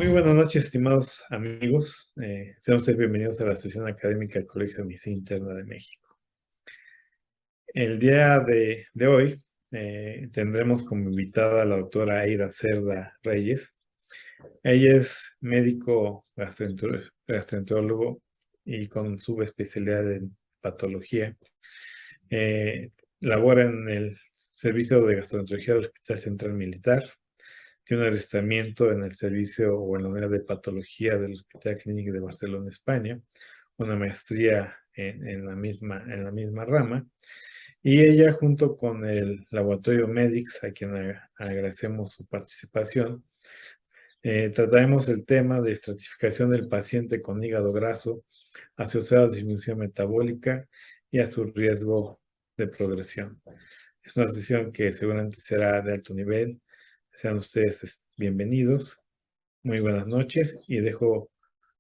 Muy buenas noches, estimados amigos. Sean ustedes bienvenidos a la sesión académica del Colegio de Medicina Interna de México. El día de hoy tendremos como invitada a la doctora Aida Cerda Reyes. Ella es médico gastroenterólogo y con subespecialidad en patología. Labora en el Servicio de Gastroenterología del Hospital Central Militar. Tiene un adiestramiento en el servicio o en la unidad de patología del Hospital Clínic de Barcelona, España, una maestría en la misma rama. Y ella, junto con el laboratorio Medix, a quien agradecemos su participación, trataremos el tema de estratificación del paciente con hígado graso asociado a disminución metabólica y a su riesgo de progresión. Es una sesión que seguramente será de alto nivel. Sean ustedes bienvenidos. Muy buenas noches y dejo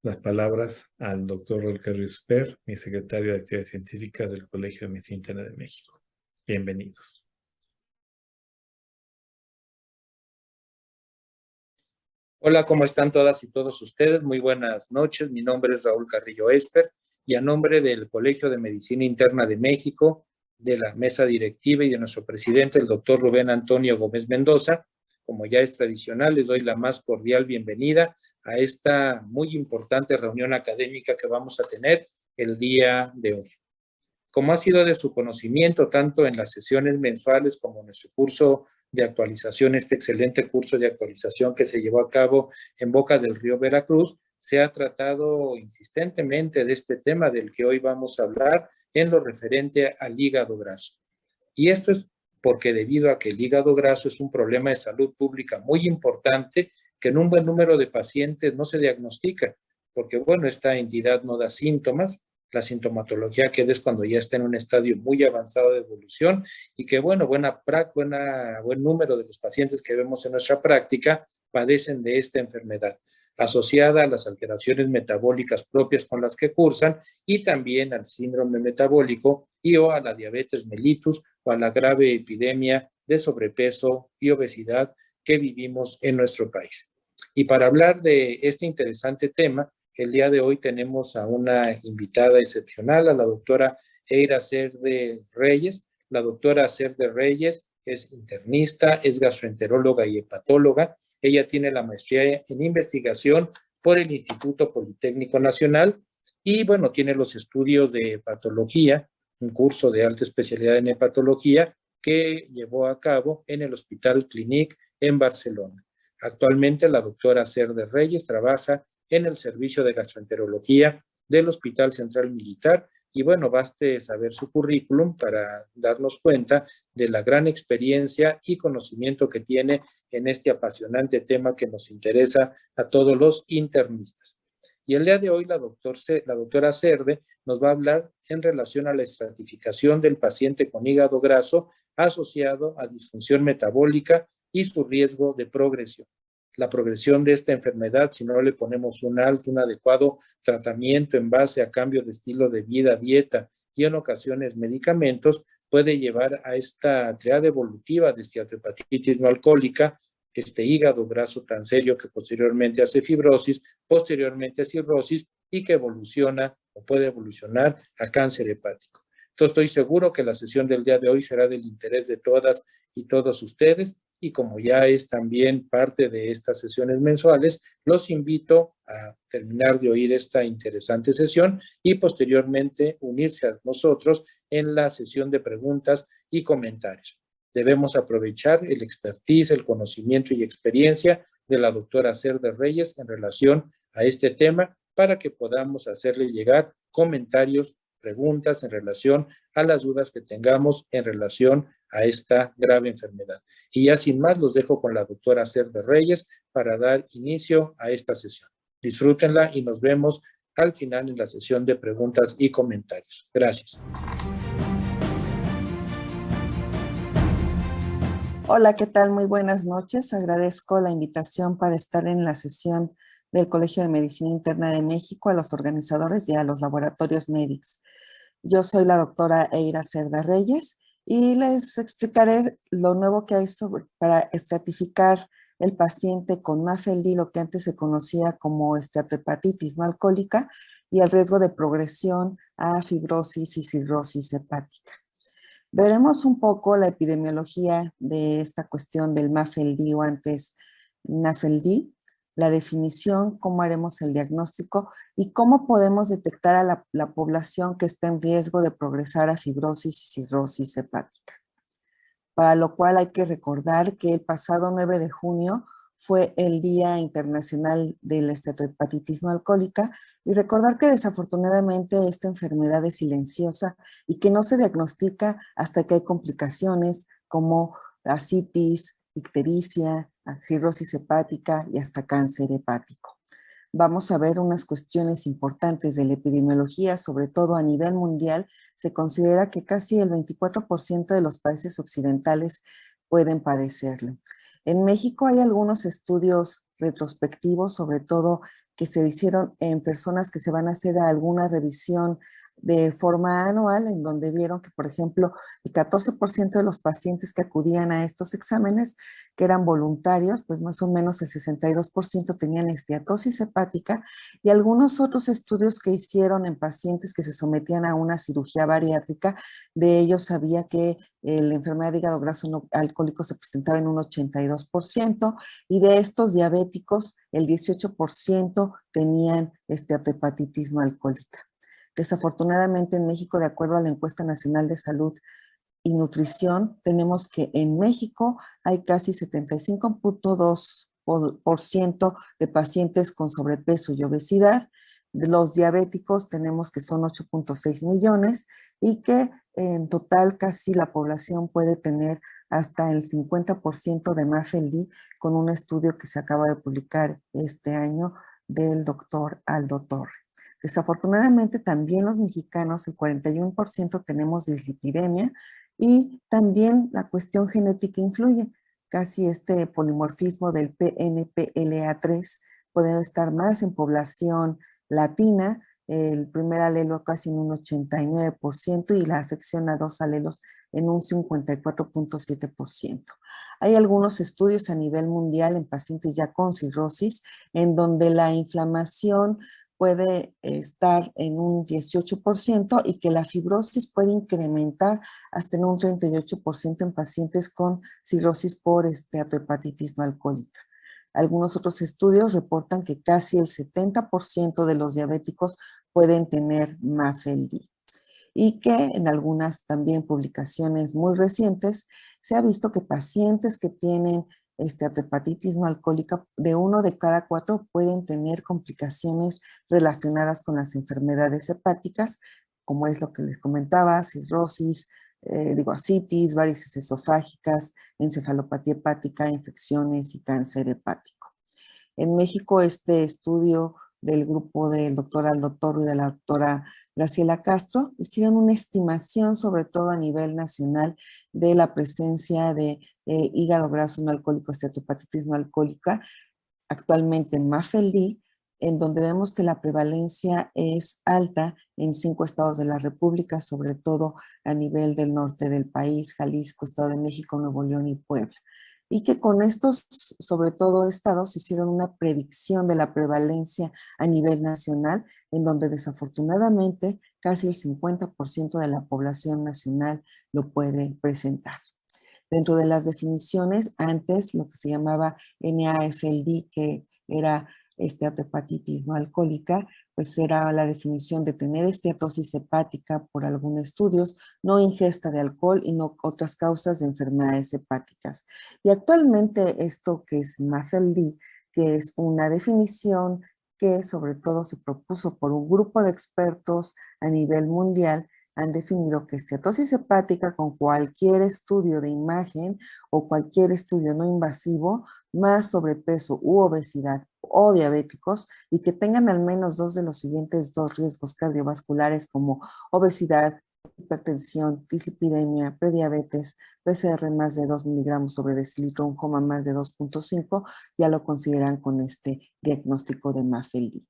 las palabras al doctor Raúl Carrillo Esper, mi secretario de Actividades Científicas del Colegio de Medicina Interna de México. Bienvenidos. Hola, ¿cómo están todas y todos ustedes? Muy buenas noches. Mi nombre es Raúl Carrillo Esper y a nombre del Colegio de Medicina Interna de México, de la mesa directiva y de nuestro presidente, el doctor Rubén Antonio Gómez Mendoza, como ya es tradicional, les doy la más cordial bienvenida a esta muy importante reunión académica que vamos a tener el día de hoy. Como ha sido de su conocimiento, tanto en las sesiones mensuales como en nuestro curso de actualización, este excelente curso de actualización que se llevó a cabo en Boca del Río Veracruz, se ha tratado insistentemente de este tema del que hoy vamos a hablar en lo referente al hígado graso. Y esto es porque debido a que el hígado graso es un problema de salud pública muy importante que en un buen número de pacientes no se diagnostica, porque bueno, esta entidad no da síntomas, la sintomatología que es cuando ya está en un estadio muy avanzado de evolución y que bueno, buen número de los pacientes que vemos en nuestra práctica padecen de esta enfermedad, asociada a las alteraciones metabólicas propias con las que cursan y también al síndrome metabólico y o a la diabetes mellitus o a la grave epidemia de sobrepeso y obesidad que vivimos en nuestro país. Y para hablar de este interesante tema, el día de hoy tenemos a una invitada excepcional, a la doctora Eira Cerda Reyes. La doctora Cerda Reyes es internista, es gastroenteróloga y hepatóloga. Ella tiene la maestría en investigación por el Instituto Politécnico Nacional y, bueno, tiene los estudios de hepatología, un curso de alta especialidad en hepatología que llevó a cabo en el Hospital Clínic en Barcelona. Actualmente la doctora Cerda Reyes trabaja en el servicio de gastroenterología del Hospital Central Militar y bueno, baste saber su currículum para darnos cuenta de la gran experiencia y conocimiento que tiene en este apasionante tema que nos interesa a todos los internistas. Y el día de hoy la doctora Cerda nos va a hablar en relación a la estratificación del paciente con hígado graso asociado a disfunción metabólica y su riesgo de progresión. La progresión de esta enfermedad, si no le ponemos un adecuado tratamiento en base a cambios de estilo de vida, dieta y en ocasiones medicamentos, puede llevar a esta triada evolutiva de esteatohepatitis no alcohólica, este hígado graso tan serio que posteriormente hace fibrosis, posteriormente a cirrosis y que evoluciona o puede evolucionar a cáncer hepático. Entonces estoy seguro que la sesión del día de hoy será del interés de todas y todos ustedes y como ya es también parte de estas sesiones mensuales, los invito a terminar de oír esta interesante sesión y posteriormente unirse a nosotros en la sesión de preguntas y comentarios. Debemos aprovechar el expertise, el conocimiento y experiencia de la doctora Cerda Reyes en relación a este tema para que podamos hacerle llegar comentarios, preguntas en relación a las dudas que tengamos en relación a esta grave enfermedad. Y ya sin más, los dejo con la doctora Cerda Reyes para dar inicio a esta sesión. Disfrútenla y nos vemos al final en la sesión de preguntas y comentarios. Gracias. Hola, ¿qué tal? Muy buenas noches. Agradezco la invitación para estar en la sesión del Colegio de Medicina Interna de México, a los organizadores y a los laboratorios Medix. Yo soy la doctora Eira Cerda Reyes y les explicaré lo nuevo que hay para estratificar el paciente con MAFLD, lo que antes se conocía como esteatohepatitis no alcohólica, y el riesgo de progresión a fibrosis y cirrosis hepática. Veremos un poco la epidemiología de esta cuestión del MAFLD o antes NAFLD, la definición, cómo haremos el diagnóstico y cómo podemos detectar a la población que está en riesgo de progresar a fibrosis y cirrosis hepática. Para lo cual hay que recordar que el pasado 9 de junio fue el Día Internacional de la Esteatohepatitis no alcohólica y recordar que desafortunadamente esta enfermedad es silenciosa y que no se diagnostica hasta que hay complicaciones como ascitis, ictericia, cirrosis hepática y hasta cáncer hepático. Vamos a ver unas cuestiones importantes de la epidemiología, sobre todo a nivel mundial. Se considera que casi el 24% de los países occidentales pueden padecerlo. En México hay algunos estudios retrospectivos, sobre todo que se hicieron en personas que se van a hacer alguna revisión de forma anual, en donde vieron que, por ejemplo, el 14% de los pacientes que acudían a estos exámenes, que eran voluntarios, pues más o menos el 62% tenían esteatosis hepática, y algunos otros estudios que hicieron en pacientes que se sometían a una cirugía bariátrica, de ellos sabía que la enfermedad de hígado graso no alcohólico se presentaba en un 82%, y de estos diabéticos, el 18% tenían esteatohepatitis no alcohólica. Desafortunadamente en México, de acuerdo a la Encuesta Nacional de Salud y Nutrición, tenemos que en México hay casi 75.2% de pacientes con sobrepeso y obesidad. De los diabéticos tenemos que son 8.6 millones y que en total casi la población puede tener hasta el 50% de MAFLD con un estudio que se acaba de publicar este año del doctor Aldo Torre. Desafortunadamente también los mexicanos, el 41% tenemos dislipidemia y también la cuestión genética influye. Casi este polimorfismo del PNPLA3 puede estar más en población latina, el primer alelo casi en un 89% y la afección a dos alelos en un 54.7%. Hay algunos estudios a nivel mundial en pacientes ya con cirrosis en donde la inflamación puede estar en un 18% y que la fibrosis puede incrementar hasta en un 38% en pacientes con cirrosis por esteatohepatitis no alcohólica. Algunos otros estudios reportan que casi el 70% de los diabéticos pueden tener MAFLD y que en algunas también publicaciones muy recientes se ha visto que pacientes que tienen esteatohepatitis no alcohólica, de 1 de cada 4 pueden tener complicaciones relacionadas con las enfermedades hepáticas, como es lo que les comentaba, cirrosis, ascitis, varices esofágicas, encefalopatía hepática, infecciones y cáncer hepático. En México, este estudio del grupo del doctor Aldo Torre y de la doctora Graciela Castro hicieron una estimación, sobre todo a nivel nacional, de la presencia de hígado graso no alcohólico, esteatohepatitis no alcohólica, actualmente en MAFLD, en donde vemos que la prevalencia es alta en 5 estados de la República, sobre todo a nivel del norte del país, Jalisco, Estado de México, Nuevo León y Puebla. Y que con estos, sobre todo estados, hicieron una predicción de la prevalencia a nivel nacional, en donde desafortunadamente casi el 50% de la población nacional lo puede presentar. Dentro de las definiciones, antes lo que se llamaba NAFLD, que era esteatohepatitis no alcohólica, pues era la definición de tener esteatosis hepática por algunos estudios, no ingesta de alcohol y no otras causas de enfermedades hepáticas. Y actualmente esto que es MAFLD, que es una definición que sobre todo se propuso por un grupo de expertos a nivel mundial, han definido que esteatosis hepática con cualquier estudio de imagen o cualquier estudio no invasivo, más sobrepeso u obesidad o diabéticos y que tengan al menos 2 de los siguientes 2 riesgos cardiovasculares como obesidad, hipertensión, dislipidemia, prediabetes, PCR más de 2 miligramos sobre decilitro, un coma más de 2.5, ya lo consideran con este diagnóstico de MAFLD.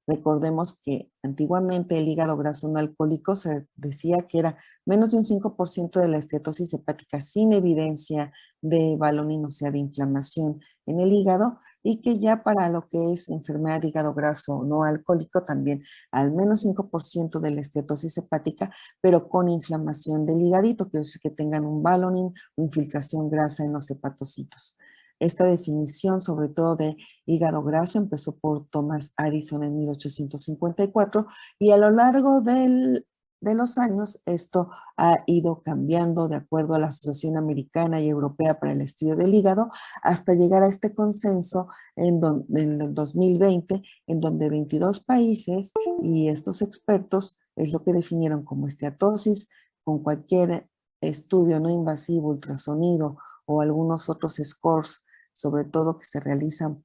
Recordemos que antiguamente el hígado graso no alcohólico se decía que era menos de un 5% de la esteatosis hepática sin evidencia de balonino, o sea, de inflamación en el hígado, y que ya para lo que es enfermedad de hígado graso no alcohólico también al menos 5% de la esteatosis hepática, pero con inflamación del hígadito, que es que tengan un baloning o infiltración grasa en los hepatocitos. Esta definición, sobre todo de hígado graso, empezó por Thomas Addison en 1854 y a lo largo de los años esto ha ido cambiando de acuerdo a la Asociación Americana y Europea para el Estudio del Hígado hasta llegar a este consenso en el 2020, en donde 22 países y estos expertos es lo que definieron como esteatosis con cualquier estudio no invasivo, ultrasonido o algunos otros scores, sobre todo que se realizan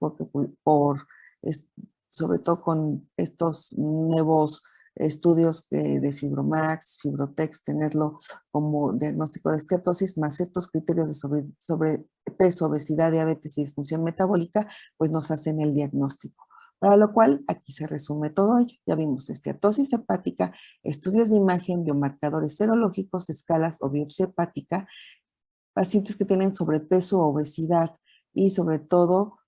sobre todo con estos nuevos estudios de Fibromax, Fibrotex, tenerlo como diagnóstico de esteatosis, más estos criterios de sobrepeso, obesidad, diabetes y disfunción metabólica, pues nos hacen el diagnóstico. Para lo cual, aquí se resume todo ello. Ya vimos esteatosis hepática, estudios de imagen, biomarcadores serológicos, escalas o biopsia hepática, pacientes que tienen sobrepeso o obesidad y sobre todo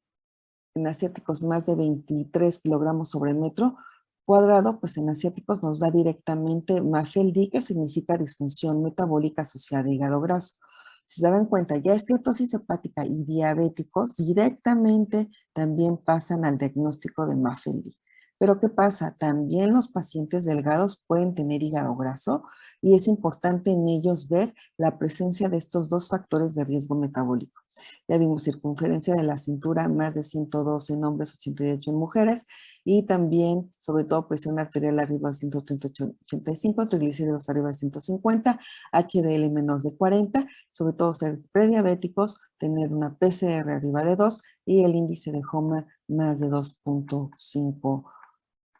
en asiáticos más de 23 kilogramos sobre metro cuadrado, pues en asiáticos nos da directamente MAFLD, que significa disfunción metabólica asociada a hígado graso. Si se dan cuenta, ya esteatosis hepática y diabéticos directamente también pasan al diagnóstico de MAFLD. Pero ¿qué pasa? También los pacientes delgados pueden tener hígado graso y es importante en ellos ver la presencia de estos dos factores de riesgo metabólico. Ya vimos circunferencia de la cintura más de 112 en hombres, 88 en mujeres y también, sobre todo, presión arterial arriba de 130/85, triglicéridos arriba de 150, HDL menor de 40, sobre todo ser prediabéticos, tener una PCR arriba de 2 y el índice de HOMA más de 2.5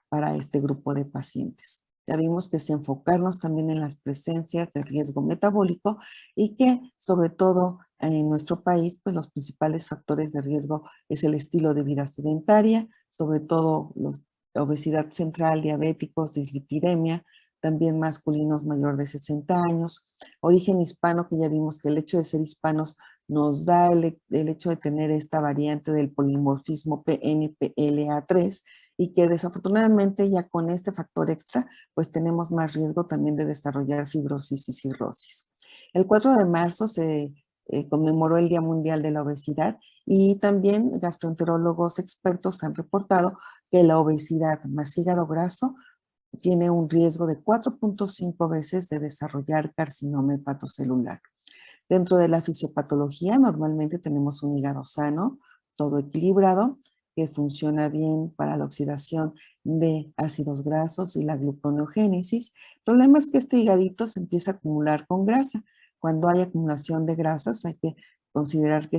para este grupo de pacientes. Ya vimos que es enfocarnos también en las presencias de riesgo metabólico y que sobre todo en nuestro país, pues los principales factores de riesgo es el estilo de vida sedentaria, sobre todo la obesidad central, diabéticos, dislipidemia, también masculinos mayor de 60 años, origen hispano, que ya vimos que el hecho de ser hispanos nos da el hecho de tener esta variante del polimorfismo PNPLA3, y que desafortunadamente ya con este factor extra, pues tenemos más riesgo también de desarrollar fibrosis y cirrosis. El 4 de marzo se conmemoró el Día Mundial de la Obesidad y también gastroenterólogos expertos han reportado que la obesidad más hígado graso tiene un riesgo de 4.5 veces de desarrollar carcinoma hepatocelular. Dentro de la fisiopatología, normalmente tenemos un hígado sano, todo equilibrado, que funciona bien para la oxidación de ácidos grasos y la gluconeogénesis. El problema es que este hígadito se empieza a acumular con grasa. Cuando hay acumulación de grasas, hay que considerar que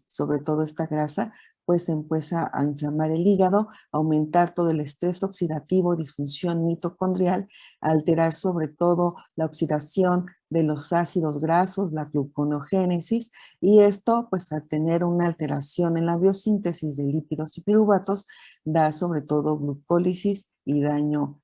sobre todo esta grasa, pues se empieza a inflamar el hígado, aumentar todo el estrés oxidativo, disfunción mitocondrial, alterar sobre todo la oxidación de los ácidos grasos, la gluconeogénesis, y esto, pues al tener una alteración en la biosíntesis de lípidos y piruvatos, da sobre todo glucólisis y daño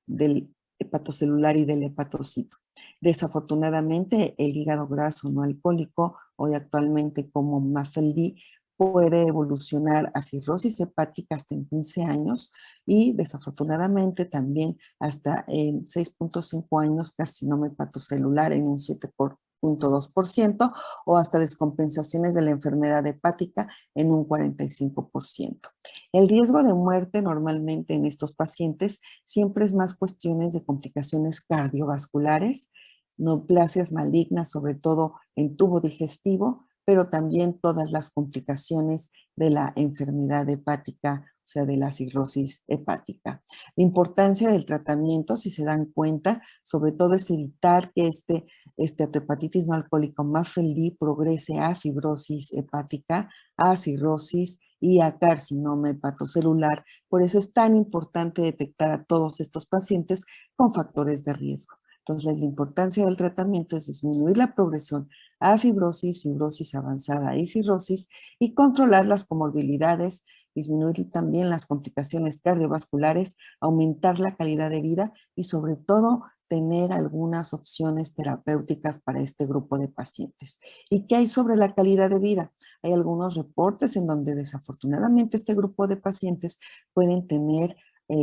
del hepatocelular y del hepatocito. Desafortunadamente, el hígado graso no alcohólico, hoy actualmente como MAFLD, puede evolucionar a cirrosis hepática hasta en 15 años y desafortunadamente también hasta en 6.5 años carcinoma hepatocelular en un 7.2% o hasta descompensaciones de la enfermedad hepática en un 45%. El riesgo de muerte normalmente en estos pacientes siempre es más cuestiones de complicaciones cardiovasculares, neoplasias malignas, sobre todo en tubo digestivo, pero también todas las complicaciones de la enfermedad hepática, o sea, de la cirrosis hepática. La importancia del tratamiento, si se dan cuenta, sobre todo es evitar que este hepatitis no alcohólico MAFLD progrese a fibrosis hepática, a cirrosis y a carcinoma hepatocelular. Por eso es tan importante detectar a todos estos pacientes con factores de riesgo. Entonces, la importancia del tratamiento es disminuir la progresión a fibrosis, fibrosis avanzada y cirrosis y controlar las comorbilidades disminuir también las complicaciones cardiovasculares, aumentar la calidad de vida y sobre todo tener algunas opciones terapéuticas para este grupo de pacientes. ¿Y qué hay sobre la calidad de vida? Hay algunos reportes en donde desafortunadamente este grupo de pacientes pueden tener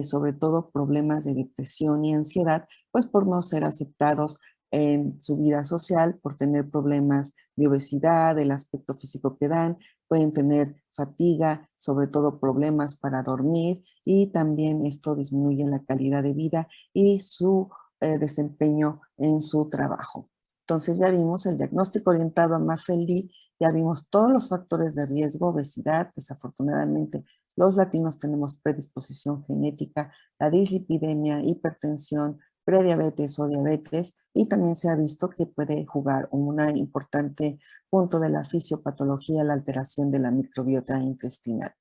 sobre todo problemas de depresión y ansiedad, pues por no ser aceptados en su vida social, por tener problemas de obesidad, del aspecto físico que dan, pueden tener fatiga, sobre todo problemas para dormir y también esto disminuye la calidad de vida y su desempeño en su trabajo. Entonces ya vimos el diagnóstico orientado a MAFLD, ya vimos todos los factores de riesgo, obesidad, desafortunadamente los latinos tenemos predisposición genética, la dislipidemia, hipertensión, prediabetes o diabetes, y también se ha visto que puede jugar un importante punto de la fisiopatología, la alteración de la microbiota intestinal.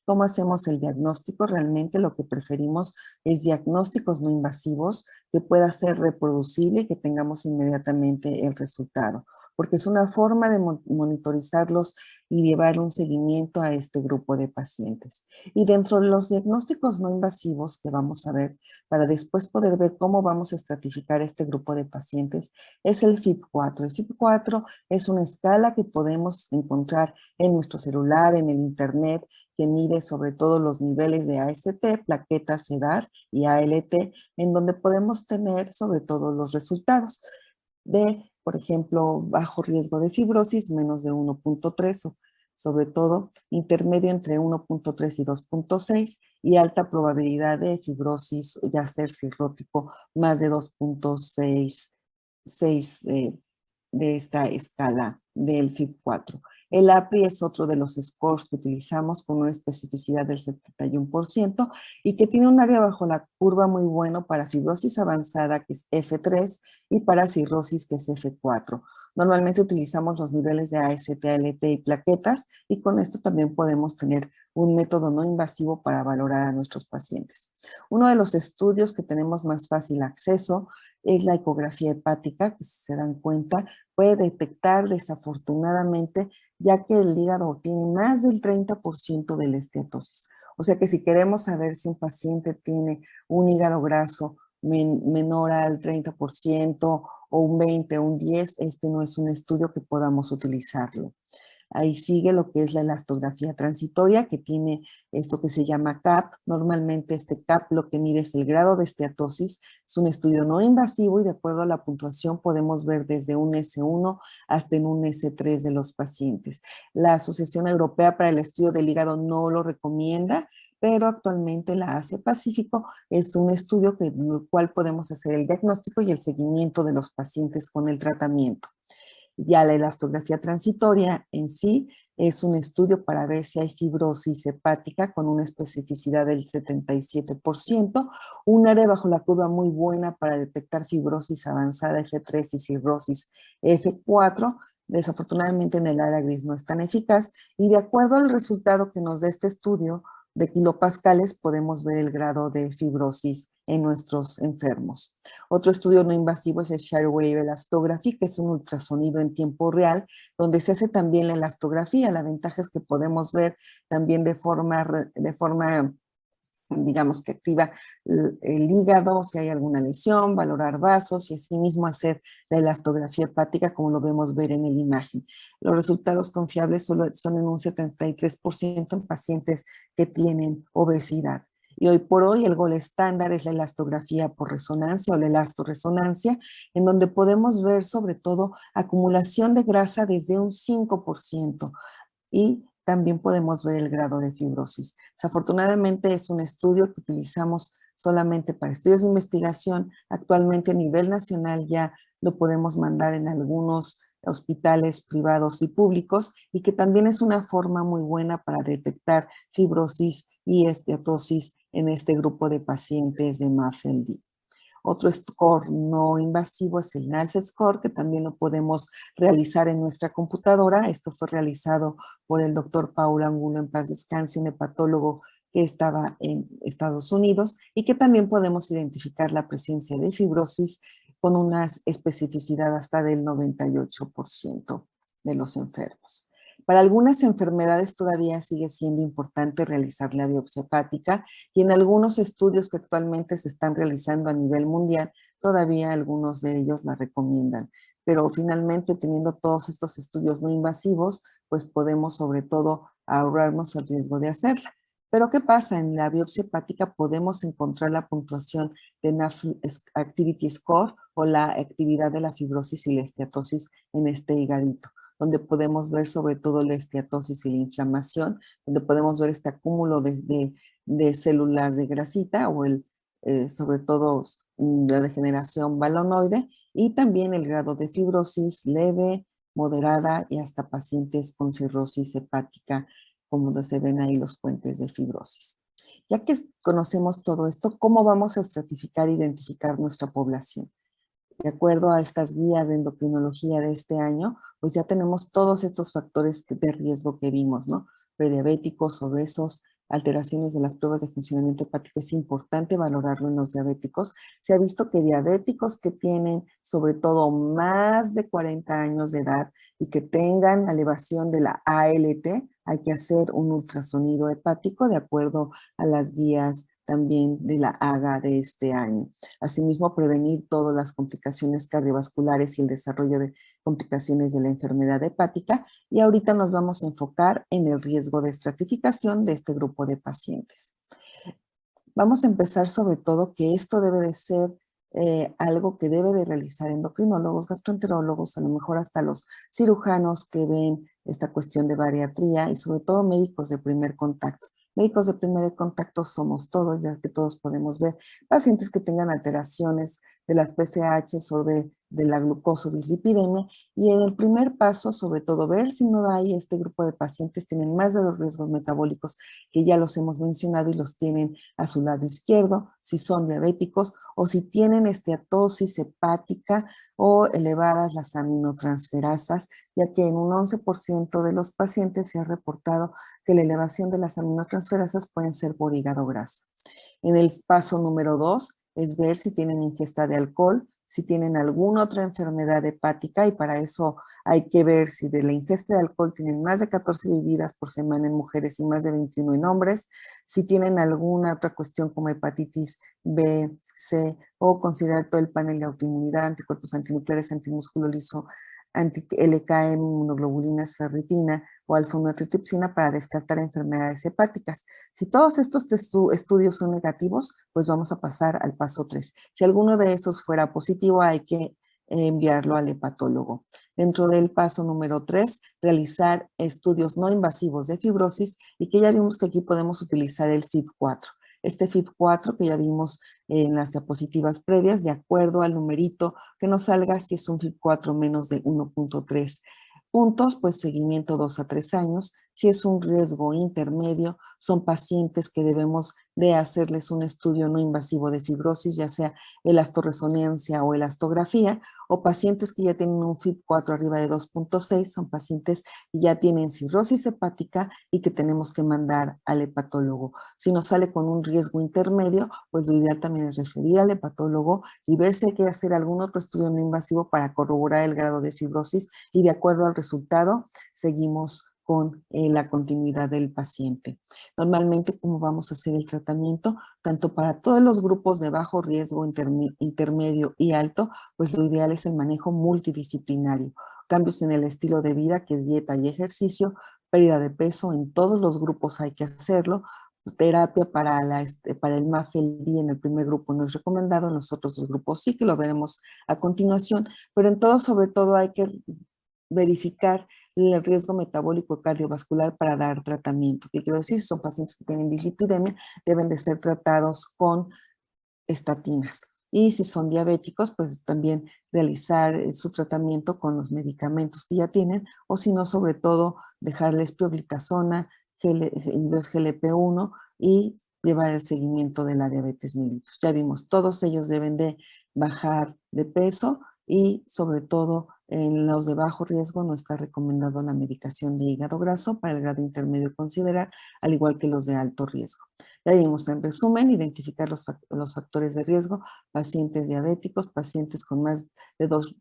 ¿Cómo hacemos el diagnóstico? Realmente lo que preferimos es diagnósticos no invasivos que pueda ser reproducible y que tengamos inmediatamente el resultado, porque es una forma de monitorizarlos y llevar un seguimiento a este grupo de pacientes. Y dentro de los diagnósticos no invasivos que vamos a ver, para después poder ver cómo vamos a estratificar este grupo de pacientes, es el FIB-4. El FIB-4 es una escala que podemos encontrar en nuestro celular, en el internet, que mide sobre todo los niveles de AST, plaquetas, CEDAR y ALT, en donde podemos tener sobre todo los resultados de, por ejemplo, bajo riesgo de fibrosis, menos de 1.3, o sobre todo intermedio entre 1.3 y 2.6, y alta probabilidad de fibrosis, ya ser cirrótico, más de 2.6 de esta escala del FIB-4. El APRI es otro de los scores que utilizamos con una especificidad del 71% y que tiene un área bajo la curva muy bueno para fibrosis avanzada, que es F3, y para cirrosis, que es F4. Normalmente utilizamos los niveles de AST, ALT y plaquetas, y con esto también podemos tener un método no invasivo para valorar a nuestros pacientes. Uno de los estudios que tenemos más fácil acceso es la ecografía hepática, que si se dan cuenta puede detectar desafortunadamente, ya que el hígado tiene más del 30% de la esteatosis. O sea que si queremos saber si un paciente tiene un hígado graso menor al 30% o un 20 o un 10, este no es un estudio que podamos utilizarlo. Ahí sigue lo que es la elastografía transitoria, que tiene esto que se llama CAP. Normalmente este CAP lo que mide es el grado de esteatosis. Es un estudio no invasivo y de acuerdo a la puntuación podemos ver desde un S1 hasta en un S3 de los pacientes. La Asociación Europea para el Estudio del Hígado no lo recomienda, pero actualmente la Asia Pacífico es un estudio en el cual podemos hacer el diagnóstico y el seguimiento de los pacientes con el tratamiento. Ya la elastografía transitoria en sí es un estudio para ver si hay fibrosis hepática con una especificidad del 77%, un área bajo la curva muy buena para detectar fibrosis avanzada F3 y cirrosis F4. Desafortunadamente en el área gris no es tan eficaz y de acuerdo al resultado que nos da este estudio de kilopascales podemos ver el grado de fibrosis en nuestros enfermos. Otro estudio no invasivo es el Shortwave Elastography, que es un ultrasonido en tiempo real, donde se hace también la elastografía. La ventaja es que podemos ver también de forma digamos que activa el hígado, si hay alguna lesión, valorar vasos y asimismo hacer la elastografía hepática como lo vemos ver en la imagen. Los resultados confiables son en un 73% en pacientes que tienen obesidad. Y hoy por hoy el gol estándar es la elastografía por resonancia o la elastoresonancia, en donde podemos ver sobre todo acumulación de grasa desde un 5% y también podemos ver el grado de fibrosis. Desafortunadamente es un estudio que utilizamos solamente para estudios de investigación. Actualmente a nivel nacional ya lo podemos mandar en algunos hospitales privados y públicos y que también es una forma muy buena para detectar fibrosis y esteatosis en este grupo de pacientes de MAFLD. Otro score no invasivo es el NALF score, que también lo podemos realizar en nuestra computadora. Esto fue realizado por el doctor Paul Angulo, en paz descanse, un hepatólogo que estaba en Estados Unidos, y que también podemos identificar la presencia de fibrosis con una especificidad hasta del 98% de los enfermos. Para algunas enfermedades todavía sigue siendo importante realizar la biopsia hepática y en algunos estudios que actualmente se están realizando a nivel mundial, todavía algunos de ellos la recomiendan. Pero finalmente, teniendo todos estos estudios no invasivos, pues podemos sobre todo ahorrarnos el riesgo de hacerla. Pero ¿qué pasa? En la biopsia hepática podemos encontrar la puntuación de NAFL Activity Score o la actividad de la fibrosis y la esteatosis en este higadito, donde podemos ver sobre todo la esteatosis y la inflamación, donde podemos ver este acúmulo de células de grasita o sobre todo la degeneración balonoide y también el grado de fibrosis leve, moderada y hasta pacientes con cirrosis hepática, como se ven ahí los puentes de fibrosis. Ya que conocemos todo esto, ¿cómo vamos a estratificar e identificar nuestra población? De acuerdo a estas guías de endocrinología de este año, pues ya tenemos todos estos factores de riesgo que vimos, ¿no? Prediabéticos, obesos, alteraciones de las pruebas de funcionamiento hepático. Es importante valorarlo en los diabéticos. Se ha visto que diabéticos que tienen sobre todo más de 40 años de edad y que tengan elevación de la ALT, hay que hacer un ultrasonido hepático de acuerdo a las guías también de la AGA de este año. Asimismo, prevenir todas las complicaciones cardiovasculares y el desarrollo de complicaciones de la enfermedad hepática. Y ahorita nos vamos a enfocar en el riesgo de estratificación de este grupo de pacientes. Vamos a empezar sobre todo que esto debe de ser algo que debe de realizar endocrinólogos, gastroenterólogos, a lo mejor hasta los cirujanos que ven esta cuestión de bariatría y sobre todo médicos de primer contacto. Médicos de primer contacto somos todos, ya que todos podemos ver pacientes que tengan alteraciones de las PFH o de la glucosodislipidemia y en el primer paso, sobre todo, ver si no hay este grupo de pacientes tienen más de los riesgos metabólicos que ya los hemos mencionado y los tienen a su lado izquierdo, si son diabéticos o si tienen esteatosis hepática o elevadas las aminotransferasas, ya que en un 11% de los pacientes se ha reportado que la elevación de las aminotransferasas pueden ser por hígado graso. En el paso número 2 es ver si tienen ingesta de alcohol, si tienen alguna otra enfermedad hepática y para eso hay que ver si de la ingesta de alcohol tienen más de 14 bebidas por semana en mujeres y más de 21 en hombres, si tienen alguna otra cuestión como hepatitis B, C o considerar todo el panel de autoinmunidad, anticuerpos antinucleares, antimúsculo liso, anti-LKM, inmunoglobulinas, ferritina o alfa-1-tripsina para descartar enfermedades hepáticas. Si todos estos estudios son negativos, pues vamos a pasar al paso 3. Si alguno de esos fuera positivo, hay que enviarlo al hepatólogo. Dentro del paso número 3, realizar estudios no invasivos de fibrosis y que ya vimos que aquí podemos utilizar el FIB4. Este FIB4 que ya vimos en las diapositivas previas, de acuerdo al numerito que nos salga, si es un FIB4 menos de 1.3 puntos, pues seguimiento 2 a 3 años. Si es un riesgo intermedio, son pacientes que debemos de hacerles un estudio no invasivo de fibrosis, ya sea elastoresonancia o elastografía, o pacientes que ya tienen un FIB4 arriba de 2.6, son pacientes que ya tienen cirrosis hepática y que tenemos que mandar al hepatólogo. Si nos sale con un riesgo intermedio, pues lo ideal también es referir al hepatólogo y ver si hay que hacer algún otro estudio no invasivo para corroborar el grado de fibrosis y de acuerdo al resultado seguimos con la continuidad del paciente. Normalmente, ¿cómo vamos a hacer el tratamiento? Tanto para todos los grupos de bajo riesgo, intermedio y alto, pues lo ideal es el manejo multidisciplinario. Cambios en el estilo de vida, que es dieta y ejercicio, pérdida de peso, en todos los grupos hay que hacerlo. Terapia para el MAFLD en el primer grupo no es recomendado, en los otros dos grupos sí, que lo veremos a continuación, pero en todo, sobre todo, hay que verificar el riesgo metabólico cardiovascular para dar tratamiento. ¿Qué quiero decir? Si son pacientes que tienen dislipidemia, deben de ser tratados con estatinas. Y si son diabéticos, pues también realizar su tratamiento con los medicamentos que ya tienen, o si no, sobre todo, dejarles pioglitazona, GLP-1 y llevar el seguimiento de la diabetes mellitus. Ya vimos, todos ellos deben de bajar de peso y sobre todo en los de bajo riesgo no está recomendado la medicación de hígado graso para el grado intermedio considerar, al igual que los de alto riesgo. Ya vimos en resumen, identificar los factores de riesgo, pacientes diabéticos, pacientes con más de 2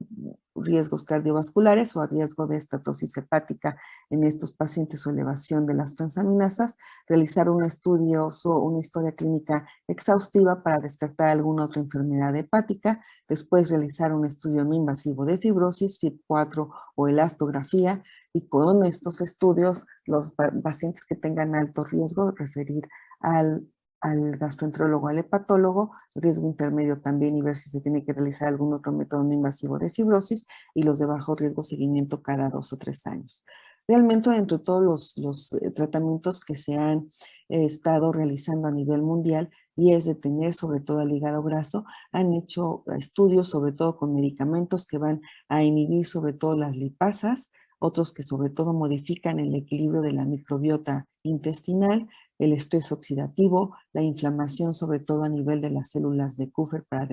riesgos cardiovasculares o a riesgo de estatosis hepática en estos pacientes o elevación de las transaminasas, realizar un estudio o una historia clínica exhaustiva para descartar alguna otra enfermedad hepática, después realizar un estudio no invasivo de fibrosis, FIB4 o elastografía, y con estos estudios los pacientes que tengan alto riesgo referir al gastroenterólogo, al hepatólogo, riesgo intermedio también, y ver si se tiene que realizar algún otro método no invasivo de fibrosis, y los de bajo riesgo seguimiento cada 2 o 3 años. Realmente, entre todos los tratamientos que se han estado realizando a nivel mundial, y es de tener sobre todo el hígado graso, han hecho estudios sobre todo con medicamentos que van a inhibir sobre todo las lipasas, otros que sobre todo modifican el equilibrio de la microbiota intestinal, el estrés oxidativo, la inflamación sobre todo a nivel de las células de Kupffer para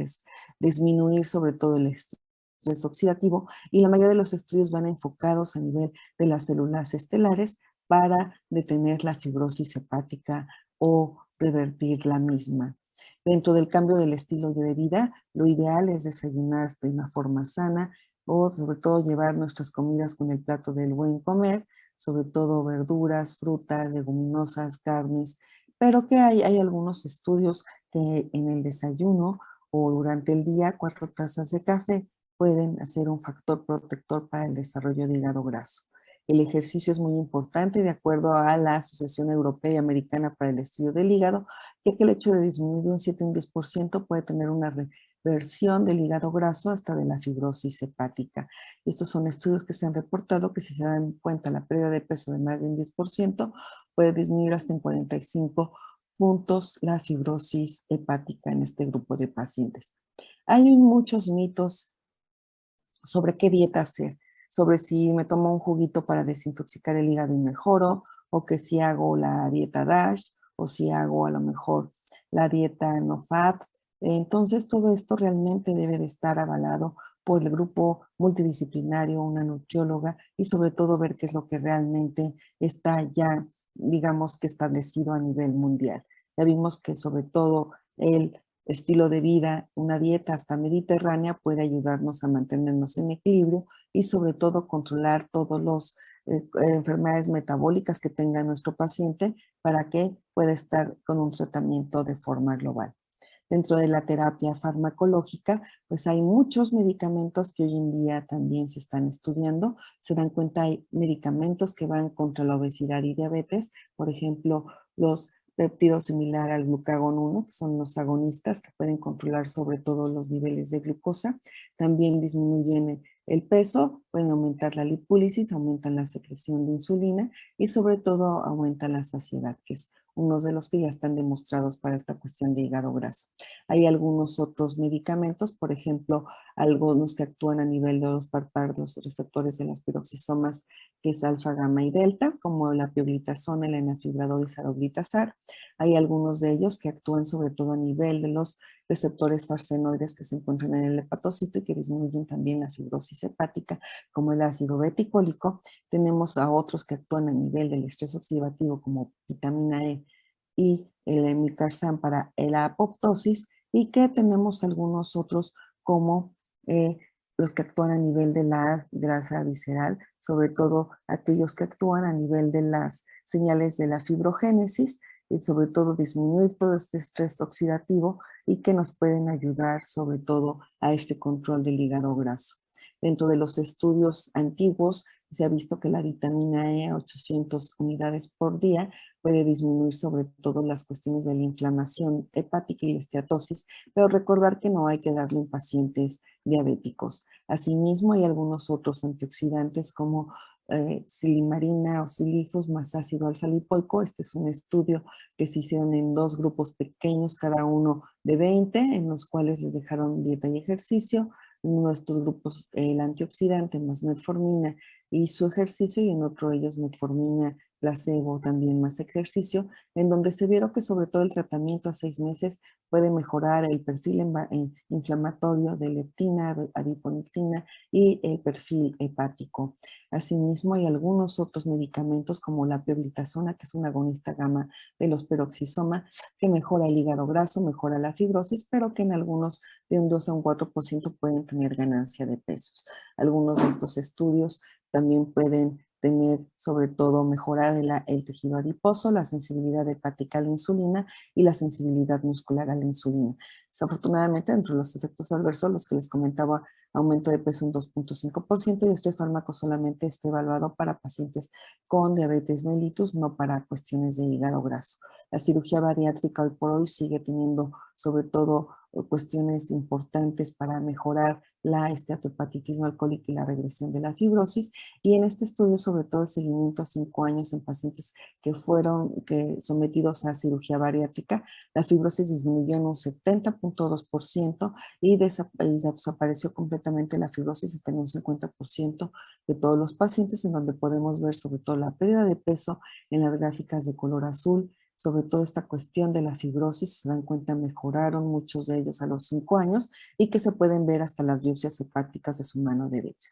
disminuir sobre todo el estrés oxidativo, y la mayoría de los estudios van enfocados a nivel de las células estelares para detener la fibrosis hepática o revertir la misma. Dentro del cambio del estilo de vida, lo ideal es desayunar de una forma sana o sobre todo llevar nuestras comidas con el plato del buen comer, sobre todo verduras, frutas, leguminosas, carnes, pero que hay algunos estudios que en el desayuno o durante el día 4 tazas de café pueden ser un factor protector para el desarrollo de hígado graso. El ejercicio es muy importante de acuerdo a la Asociación Europea y Americana para el Estudio del Hígado, ya que el hecho de disminuir de un 7 a un 10% puede tener una reversión del hígado graso hasta de la fibrosis hepática. Estos son estudios que se han reportado que si se dan cuenta la pérdida de peso de más de un 10% puede disminuir hasta en 45 puntos la fibrosis hepática en este grupo de pacientes. Hay muchos mitos sobre qué dieta hacer, sobre si me tomo un juguito para desintoxicar el hígado y mejoro, o que si hago la dieta DASH, o si hago a lo mejor la dieta no fat. Entonces todo esto realmente debe de estar avalado por el grupo multidisciplinario, una nutrióloga, y sobre todo ver qué es lo que realmente está ya, digamos que establecido a nivel mundial. Ya vimos que sobre todo el estilo de vida, una dieta hasta mediterránea puede ayudarnos a mantenernos en equilibrio y sobre todo controlar todas las enfermedades metabólicas que tenga nuestro paciente para que pueda estar con un tratamiento de forma global. Dentro de la terapia farmacológica, pues hay muchos medicamentos que hoy en día también se están estudiando. Se dan cuenta, hay medicamentos que van contra la obesidad y diabetes, por ejemplo, los péptidos similar al glucagón 1, que son los agonistas que pueden controlar sobre todo los niveles de glucosa. También disminuyen el peso, pueden aumentar la lipólisis, aumentan la secreción de insulina y sobre todo aumenta la saciedad, que es uno de los que ya están demostrados para esta cuestión de hígado graso. Hay algunos otros medicamentos, por ejemplo, algunos que actúan a nivel de los párpados receptores de las peroxisomas, que es alfa, gamma y delta, como la pioglitazona, el enafibrador y saroglitazar. Hay algunos de ellos que actúan sobre todo a nivel de los receptores farsenoides que se encuentran en el hepatocito y que disminuyen también la fibrosis hepática, como el ácido beticólico. Tenemos a otros que actúan a nivel del estrés oxidativo, como vitamina E y el emicarzam para la apoptosis, y que tenemos algunos otros como los que actúan a nivel de la grasa visceral, sobre todo aquellos que actúan a nivel de las señales de la fibrogénesis, y sobre todo disminuir todo este estrés oxidativo y que nos pueden ayudar sobre todo a este control del hígado graso. Dentro de los estudios antiguos se ha visto que la vitamina E a 800 unidades por día puede disminuir sobre todo las cuestiones de la inflamación hepática y la esteatosis, pero recordar que no hay que darlo en pacientes diabéticos. Asimismo, hay algunos otros antioxidantes como silimarina o silifos más ácido alfa-lipoico. Este es un estudio que se hicieron en 2 grupos pequeños, cada uno de 20, en los cuales les dejaron dieta y ejercicio. En nuestros grupos el antioxidante más metformina y su ejercicio, y en otro ellos metformina, placebo, también más ejercicio, en donde se vieron que sobre todo el tratamiento a 6 meses puede mejorar el perfil inflamatorio de leptina, adiponectina y el perfil hepático. Asimismo, hay algunos otros medicamentos como la pioglitazona, que es un agonista gamma de los peroxisoma, que mejora el hígado graso, mejora la fibrosis, pero que en algunos de un 2 a un 4% pueden tener ganancia de pesos. Algunos de estos estudios también pueden tener, sobre todo, mejorar el tejido adiposo, la sensibilidad hepática a la insulina y la sensibilidad muscular a la insulina. Desafortunadamente, entre los efectos adversos, los que les comentaba, aumento de peso un 2.5%, y este fármaco solamente está evaluado para pacientes con diabetes mellitus, no para cuestiones de hígado graso. La cirugía bariátrica hoy por hoy sigue teniendo sobre todo cuestiones importantes para mejorar la esteatohepatitis alcohólica y la regresión de la fibrosis, y en este estudio sobre todo el seguimiento a 5 años en pacientes que fueron sometidos a cirugía bariátrica, la fibrosis disminuyó en un 70.2% y desapareció completamente la fibrosis hasta en un 50% de todos los pacientes, en donde podemos ver sobre todo la pérdida de peso en las gráficas de color azul. Sobre todo esta cuestión de la fibrosis, se dan cuenta, mejoraron muchos de ellos a los 5 años y que se pueden ver hasta las biopsias hepáticas de su mano derecha.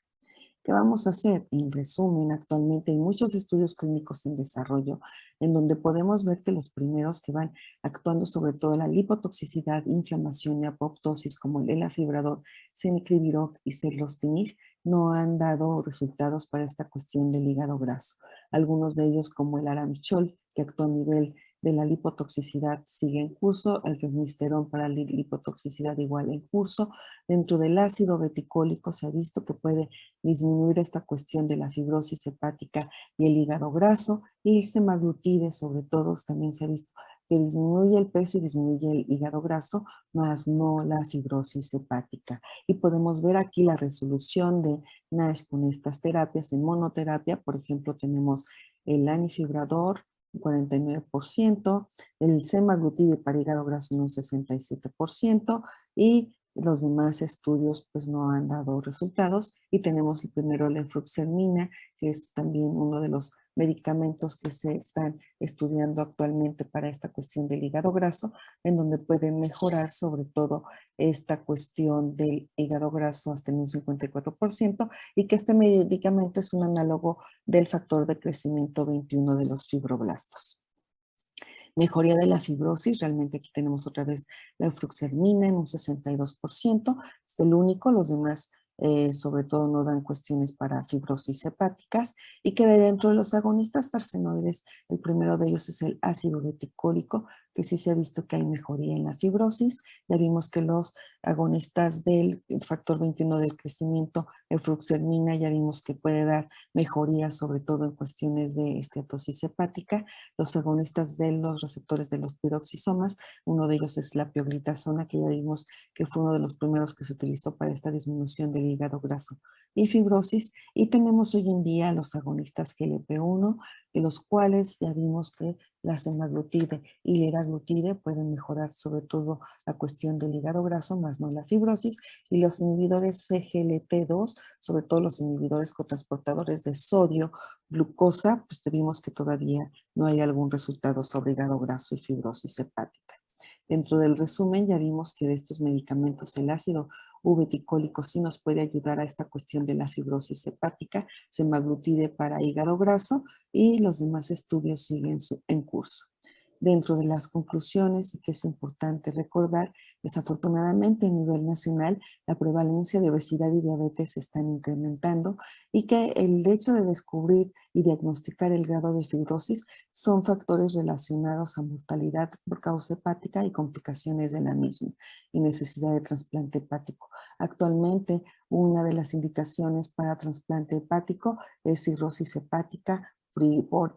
¿Qué vamos a hacer? En resumen, actualmente hay muchos estudios clínicos en desarrollo en donde podemos ver que los primeros que van actuando sobre todo en la lipotoxicidad, inflamación y apoptosis, como el elafibrador, cenicriviroc y celostinib, no han dado resultados para esta cuestión del hígado graso. Algunos de ellos, como el aramichol, que actúa a nivel de la lipotoxicidad, sigue en curso, el resmisterón para la lipotoxicidad igual en curso. Dentro del ácido beticólico se ha visto que puede disminuir esta cuestión de la fibrosis hepática y el hígado graso, y el semaglutide sobre todo también se ha visto que disminuye el peso y disminuye el hígado graso, más no la fibrosis hepática. Y podemos ver aquí la resolución de NASH con estas terapias. En monoterapia, por ejemplo, tenemos el anifibrador, un 49%, el semaglutide para hígado graso en un 67%, y los demás estudios pues no han dado resultados. Y tenemos el primero, la efruxifermina, que es también uno de los medicamentos que se están estudiando actualmente para esta cuestión del hígado graso, en donde pueden mejorar sobre todo esta cuestión del hígado graso hasta en un 54%, y que este medicamento es un análogo del factor de crecimiento 21 de los fibroblastos. Mejoría de la fibrosis, realmente aquí tenemos otra vez la efruxifermina en un 62%, es el único, los demás sobre todo no dan cuestiones para fibrosis hepáticas, y que dentro de los agonistas farsenoides, el primero de ellos es el ácido beticólico, que sí se ha visto que hay mejoría en la fibrosis. Ya vimos que los agonistas del factor 21 del crecimiento, el efruxifermina, ya vimos que puede dar mejoría sobre todo en cuestiones de esteatosis hepática. Los agonistas de los receptores de los piroxisomas, uno de ellos es la pioglitazona, que ya vimos que fue uno de los primeros que se utilizó para esta disminución del hígado graso y fibrosis. Y tenemos hoy en día los agonistas GLP-1, de los cuales ya vimos que la semaglutide y la liraglutide pueden mejorar sobre todo la cuestión del hígado graso, más no la fibrosis. Y los inhibidores CGLT2, sobre todo los inhibidores cotransportadores de sodio, glucosa, pues vimos que todavía no hay algún resultado sobre hígado graso y fibrosis hepática. Dentro del resumen ya vimos que de estos medicamentos el ácido ubeticólico sí nos puede ayudar a esta cuestión de la fibrosis hepática, semaglutide para hígado graso, y los demás estudios siguen en curso. Dentro de las conclusiones, y que es importante recordar, desafortunadamente a nivel nacional la prevalencia de obesidad y diabetes se están incrementando, y que el hecho de descubrir y diagnosticar el grado de fibrosis son factores relacionados a mortalidad por causa hepática y complicaciones de la misma, y necesidad de trasplante hepático. Actualmente, una de las indicaciones para trasplante hepático es cirrosis hepática por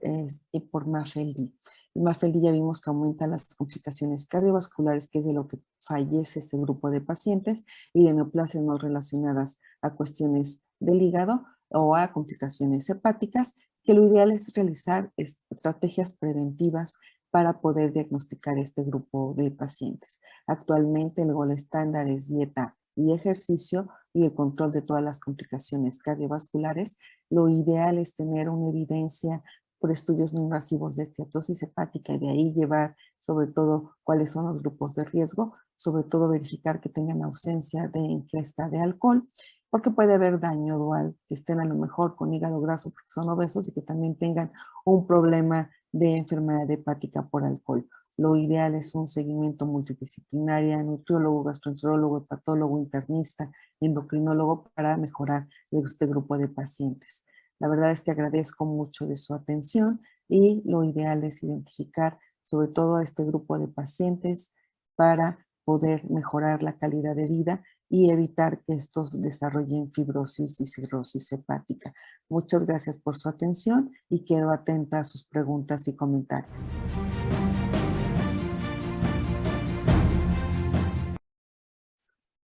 MAFLD. El MAFLD ya vimos que aumenta las complicaciones cardiovasculares, que es de lo que fallece este grupo de pacientes, y de neoplasias no relacionadas a cuestiones del hígado o a complicaciones hepáticas, que lo ideal es realizar estrategias preventivas para poder diagnosticar este grupo de pacientes. Actualmente el gol estándar es dieta y ejercicio y el control de todas las complicaciones cardiovasculares. Lo ideal es tener una evidencia por estudios no invasivos de esteatosis hepática y de ahí llevar sobre todo cuáles son los grupos de riesgo, sobre todo verificar que tengan ausencia de ingesta de alcohol, porque puede haber daño dual, que estén a lo mejor con hígado graso porque son obesos y que también tengan un problema de enfermedad hepática por alcohol. Lo ideal es un seguimiento multidisciplinario, nutriólogo, gastroenterólogo, hepatólogo, internista, endocrinólogo para mejorar este grupo de pacientes. La verdad es que agradezco mucho de su atención y lo ideal es identificar sobre todo a este grupo de pacientes para poder mejorar la calidad de vida y evitar que estos desarrollen fibrosis y cirrosis hepática. Muchas gracias por su atención y quedo atenta a sus preguntas y comentarios.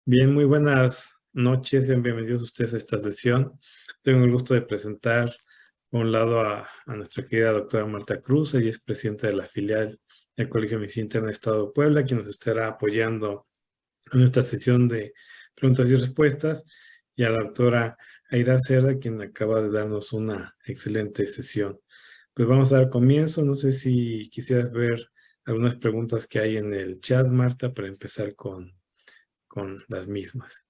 Bien, muy buenas noches, bienvenidos ustedes a esta sesión. Tengo el gusto de presentar por un lado a nuestra querida doctora Marta Cruz, ella es presidenta de la filial del Colegio de Medicina Interna del Estado de Puebla, quien nos estará apoyando en esta sesión de preguntas y respuestas, y a la doctora Aida Cerda, quien acaba de darnos una excelente sesión. Pues vamos a dar comienzo, no sé si quisieras ver algunas preguntas que hay en el chat, Marta, para empezar con las mismas.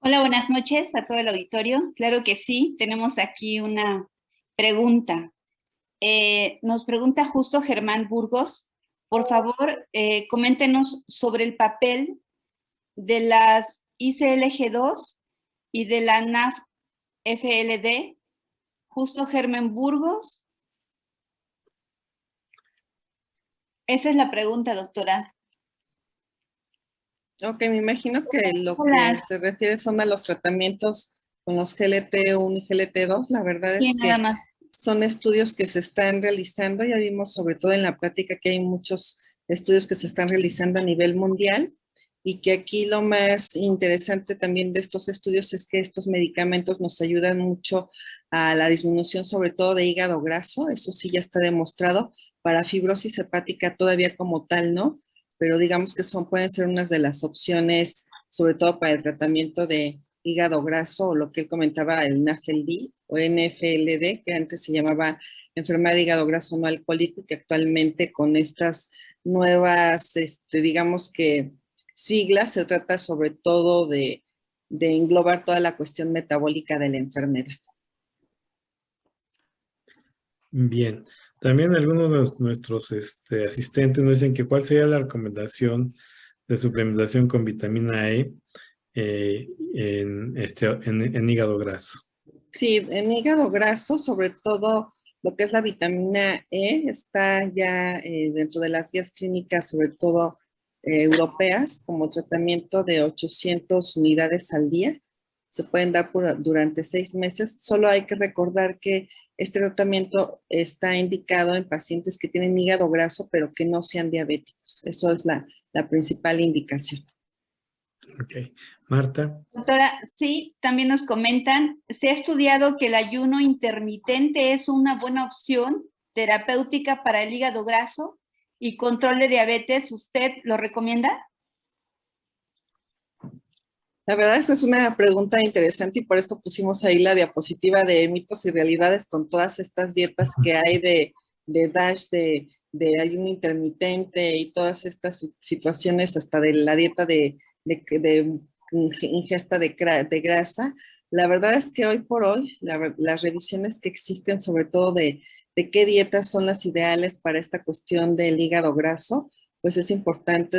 Hola, buenas noches a todo el auditorio. Claro que sí, tenemos aquí una pregunta. Nos pregunta justo Germán Burgos. Por favor, coméntenos sobre el papel de las ICLG2 y de la NAF-FLD. Justo Germán Burgos. Esa es la pregunta, doctora. Ok, me imagino que lo que se refiere son a los tratamientos con los GLT1 y GLT2. La verdad es que son estudios que se están realizando. Ya vimos sobre todo en la práctica que hay muchos estudios que se están realizando a nivel mundial y que aquí lo más interesante también de estos estudios es que estos medicamentos nos ayudan mucho a la disminución sobre todo de hígado graso. Eso sí ya está demostrado. Para fibrosis hepática todavía como tal, ¿no? Pero digamos que pueden ser unas de las opciones, sobre todo para el tratamiento de hígado graso, o lo que él comentaba, el NAFLD o NFLD, que antes se llamaba enfermedad de hígado graso no alcohólico, que actualmente con estas nuevas, digamos que siglas, se trata sobre todo de englobar toda la cuestión metabólica de la enfermedad. Bien. También algunos de nuestros asistentes nos dicen que cuál sería la recomendación de suplementación con vitamina E en hígado graso. Sí, en hígado graso, sobre todo lo que es la vitamina E, está ya dentro de las guías clínicas, sobre todo europeas, como tratamiento de 800 unidades al día. Se pueden dar durante 6 meses. Solo hay que recordar que este tratamiento está indicado en pacientes que tienen hígado graso, pero que no sean diabéticos. Eso es la principal indicación. Ok. Marta. Doctora, sí, también nos comentan, se ha estudiado que el ayuno intermitente es una buena opción terapéutica para el hígado graso y control de diabetes. ¿Usted lo recomienda? La verdad, esa es una pregunta interesante y por eso pusimos ahí la diapositiva de mitos y realidades con todas estas dietas que hay de DASH, de ayuno intermitente y todas estas situaciones, hasta de la dieta de ingesta de grasa. La verdad es que hoy por hoy, las revisiones que existen, sobre todo de qué dietas son las ideales para esta cuestión del hígado graso, pues es importante,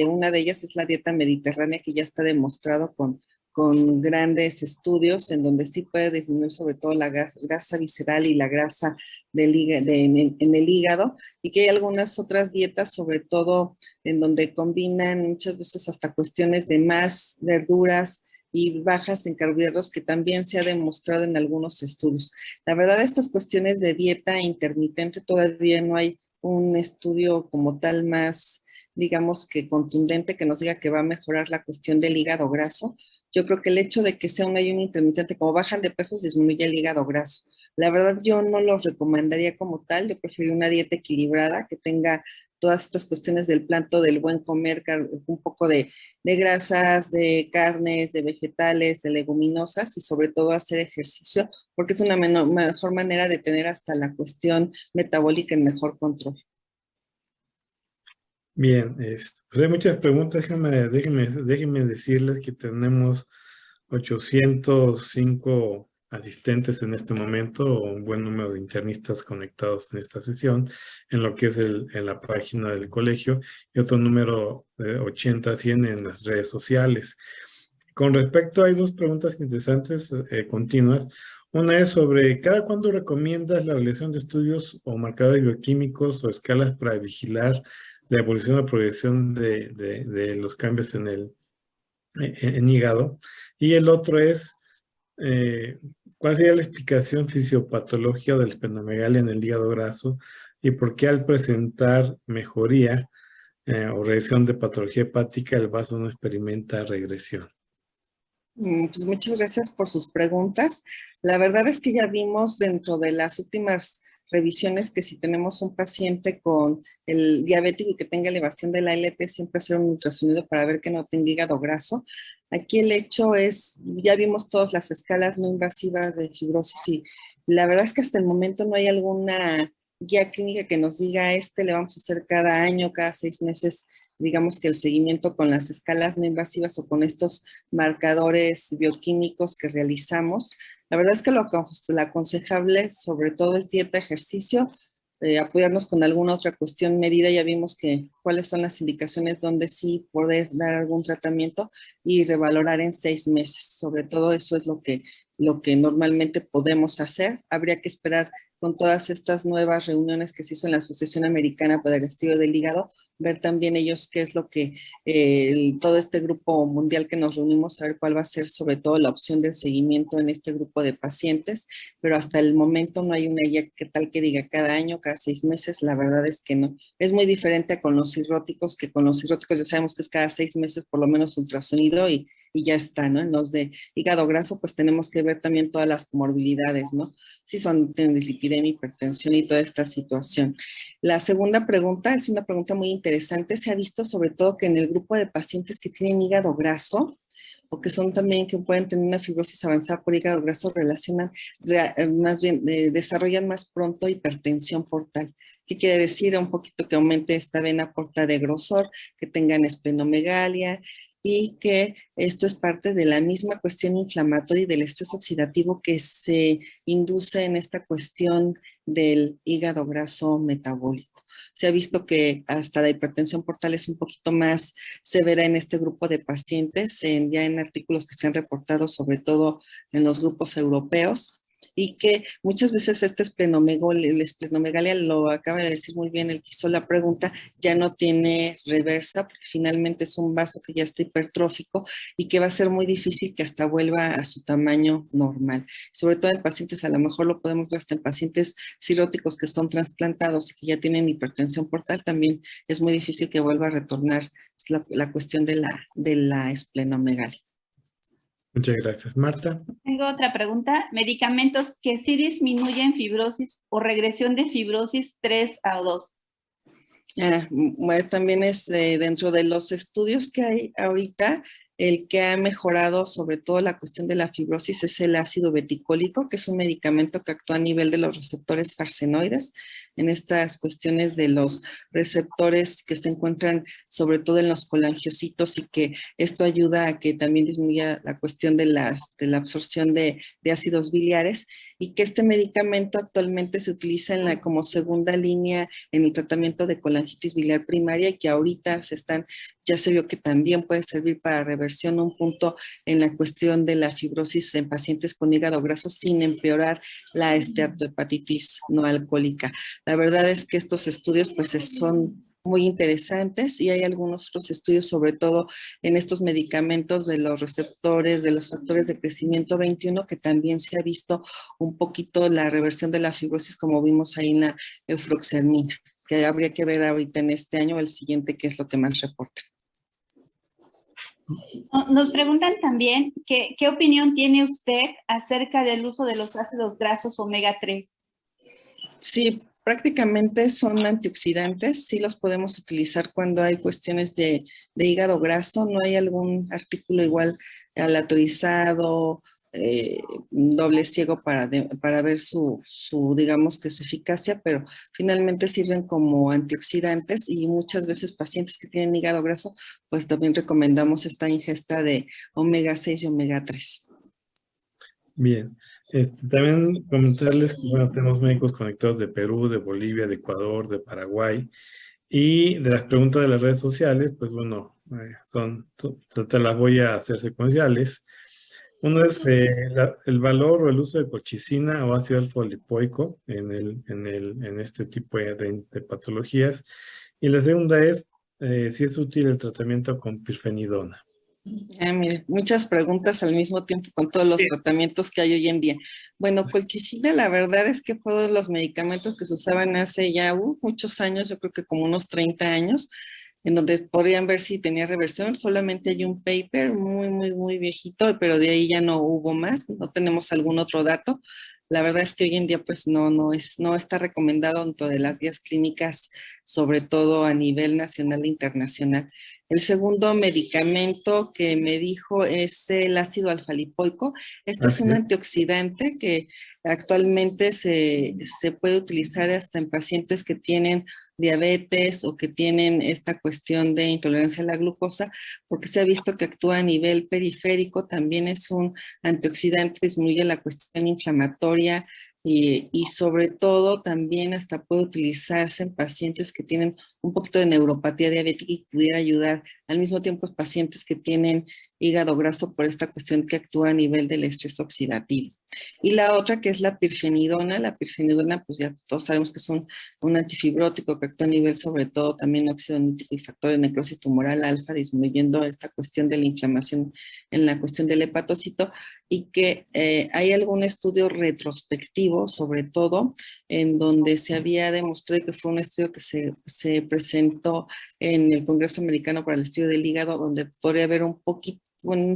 una de ellas es la dieta mediterránea, que ya está demostrado con grandes estudios en donde sí puede disminuir sobre todo la grasa visceral y la grasa en el hígado, y que hay algunas otras dietas, sobre todo en donde combinan muchas veces hasta cuestiones de más verduras y bajas en carbohidratos, que también se ha demostrado en algunos estudios. La verdad, estas cuestiones de dieta intermitente todavía no hay un estudio como tal más, digamos que contundente, que nos diga que va a mejorar la cuestión del hígado graso. Yo creo que el hecho de que sea un ayuno intermitente, como bajan de pesos, disminuye el hígado graso. La verdad yo no los recomendaría como tal, yo prefiero una dieta equilibrada que tenga todas estas cuestiones del planto, del buen comer, un poco de grasas, de carnes, de vegetales, de leguminosas y sobre todo hacer ejercicio, porque es una mejor manera de tener hasta la cuestión metabólica en mejor control. Bien, pues hay muchas preguntas. Déjenme decirles que tenemos 805 asistentes en este momento, o un buen número de internistas conectados en esta sesión, en lo que es en la página del colegio, y otro número de 80 a 100 en las redes sociales. Con respecto, hay dos preguntas interesantes continuas. Una es sobre ¿cada cuándo recomiendas la realización de estudios o marcadores bioquímicos o escalas para vigilar la evolución o progresión de los cambios en hígado? Y el otro es ¿cuál sería la explicación fisiopatológica de la esplenomegalia en el hígado graso y por qué al presentar mejoría o regresión de patología hepática el vaso no experimenta regresión? Pues muchas gracias por sus preguntas. La verdad es que ya vimos dentro de las últimas revisiones que si tenemos un paciente con el diabético y que tenga elevación de la ALT, siempre hacer un ultrasonido para ver que no tenga hígado graso. Aquí el hecho es, ya vimos todas las escalas no invasivas de fibrosis y la verdad es que hasta el momento no hay alguna guía clínica que nos diga le vamos a hacer cada año, cada 6 meses, digamos que el seguimiento con las escalas no invasivas o con estos marcadores bioquímicos que realizamos. La verdad es que lo aconsejable sobre todo es dieta, ejercicio, apoyarnos con alguna otra cuestión medida. Ya vimos que cuáles son las indicaciones donde sí poder dar algún tratamiento y revalorar en 6 meses. Sobre todo eso es lo que normalmente podemos hacer. Habría que esperar con todas estas nuevas reuniones que se hizo en la Asociación Americana para el Estudio del Hígado, ver también ellos qué es lo que todo este grupo mundial que nos reunimos, a ver cuál va a ser sobre todo la opción del seguimiento en este grupo de pacientes, pero hasta el momento no hay una guía que tal que diga cada año, cada 6 meses, la verdad es que no. Es muy diferente con los cirróticos, que con los cirróticos ya sabemos que es cada 6 meses por lo menos ultrasonido y ya está, ¿no? En los de hígado graso pues tenemos que ver también todas las comorbilidades, ¿no? Sí, tienen dislipidemia, hipertensión y toda esta situación. La segunda pregunta es una pregunta muy interesante. Se ha visto sobre todo que en el grupo de pacientes que tienen hígado graso o que son también que pueden tener una fibrosis avanzada por hígado graso desarrollan más pronto hipertensión portal. ¿Qué quiere decir? Un poquito que aumente esta vena porta de grosor, que tengan esplenomegalia, y que esto es parte de la misma cuestión inflamatoria y del estrés oxidativo que se induce en esta cuestión del hígado graso metabólico. Se ha visto que hasta la hipertensión portal es un poquito más severa en este grupo de pacientes, ya en artículos que se han reportado, sobre todo en los grupos europeos, y que muchas veces el esplenomegalia, lo acaba de decir muy bien el que hizo la pregunta, ya no tiene reversa, porque finalmente es un vaso que ya está hipertrófico y que va a ser muy difícil que hasta vuelva a su tamaño normal. Sobre todo en pacientes, a lo mejor lo podemos ver hasta en pacientes cirróticos que son trasplantados y que ya tienen hipertensión portal, también es muy difícil que vuelva a retornar la cuestión de la esplenomegalia. Muchas gracias, Marta. Tengo otra pregunta. ¿Medicamentos que sí disminuyen fibrosis o regresión de fibrosis 3 a 2? Bueno, también es dentro de los estudios que hay ahorita, el que ha mejorado sobre todo la cuestión de la fibrosis es el ácido beticólico, que es un medicamento que actúa a nivel de los receptores farsenoides, en estas cuestiones de los receptores que se encuentran sobre todo en los colangiocitos y que esto ayuda a que también disminuya la cuestión de la absorción de ácidos biliares, y que este medicamento actualmente se utiliza como segunda línea en el tratamiento de colangitis biliar primaria y que ahorita ya se vio que también puede servir para reversión, un punto en la cuestión de la fibrosis en pacientes con hígado graso sin empeorar la esteatohepatitis no alcohólica. La verdad es que estos estudios pues son muy interesantes y hay algunos otros estudios sobre todo en estos medicamentos de los receptores, de los factores de crecimiento 21 que también se ha visto un poquito la reversión de la fibrosis como vimos ahí en la eufroxamina, que habría que ver ahorita en este año o el siguiente qué es lo que más reporta. Nos preguntan también qué opinión tiene usted acerca del uso de los ácidos grasos omega 3. Sí, prácticamente son antioxidantes, sí los podemos utilizar cuando hay cuestiones de hígado graso, no hay algún artículo igual aleatorizado, doble ciego para ver digamos que su eficacia, pero finalmente sirven como antioxidantes y muchas veces pacientes que tienen hígado graso, pues también recomendamos esta ingesta de omega 6 y omega 3. Bien. También comentarles que, bueno, tenemos médicos conectados de Perú, de Bolivia, de Ecuador, de Paraguay. Y de las preguntas de las redes sociales, pues bueno, te las voy a hacer secuenciales. Uno es el valor o el uso de colchicina o ácido alfa-lipoico en este tipo de patologías. Y la segunda es si es útil el tratamiento con pirfenidona. Mire, muchas preguntas al mismo tiempo con todos los tratamientos que hay hoy en día. Bueno, colchicina, la verdad es que fueron los medicamentos que se usaban hace ya muchos años, yo creo que como unos 30 años, en donde podrían ver si tenía reversión. Solamente hay un paper muy viejito, pero de ahí ya no hubo más, no tenemos algún otro dato. La verdad es que hoy en día pues no está recomendado dentro de las guías clínicas, sobre todo a nivel nacional e internacional. El segundo medicamento que me dijo es el ácido alfa-lipoico. Este es un antioxidante que actualmente se puede utilizar hasta en pacientes que tienen diabetes o que tienen esta cuestión de intolerancia a la glucosa, porque se ha visto que actúa a nivel periférico, también es un antioxidante, disminuye la cuestión inflamatoria y sobre todo también hasta puede utilizarse en pacientes que tienen un poquito de neuropatía diabética y pudiera ayudar al mismo tiempo pacientes que tienen hígado graso por esta cuestión que actúa a nivel del estrés oxidativo. Y la otra que es la pirfenidona pues ya todos sabemos que es un antifibrótico que actúa a nivel sobre todo también óxido nítrico y factor de necrosis tumoral alfa, disminuyendo esta cuestión de la inflamación en la cuestión del hepatocito, y que hay algún estudio retrospectivo sobre todo en donde se había demostrado que fue un estudio que se presentó en el Congreso Americano para el Estudio del Hígado, donde podría haber un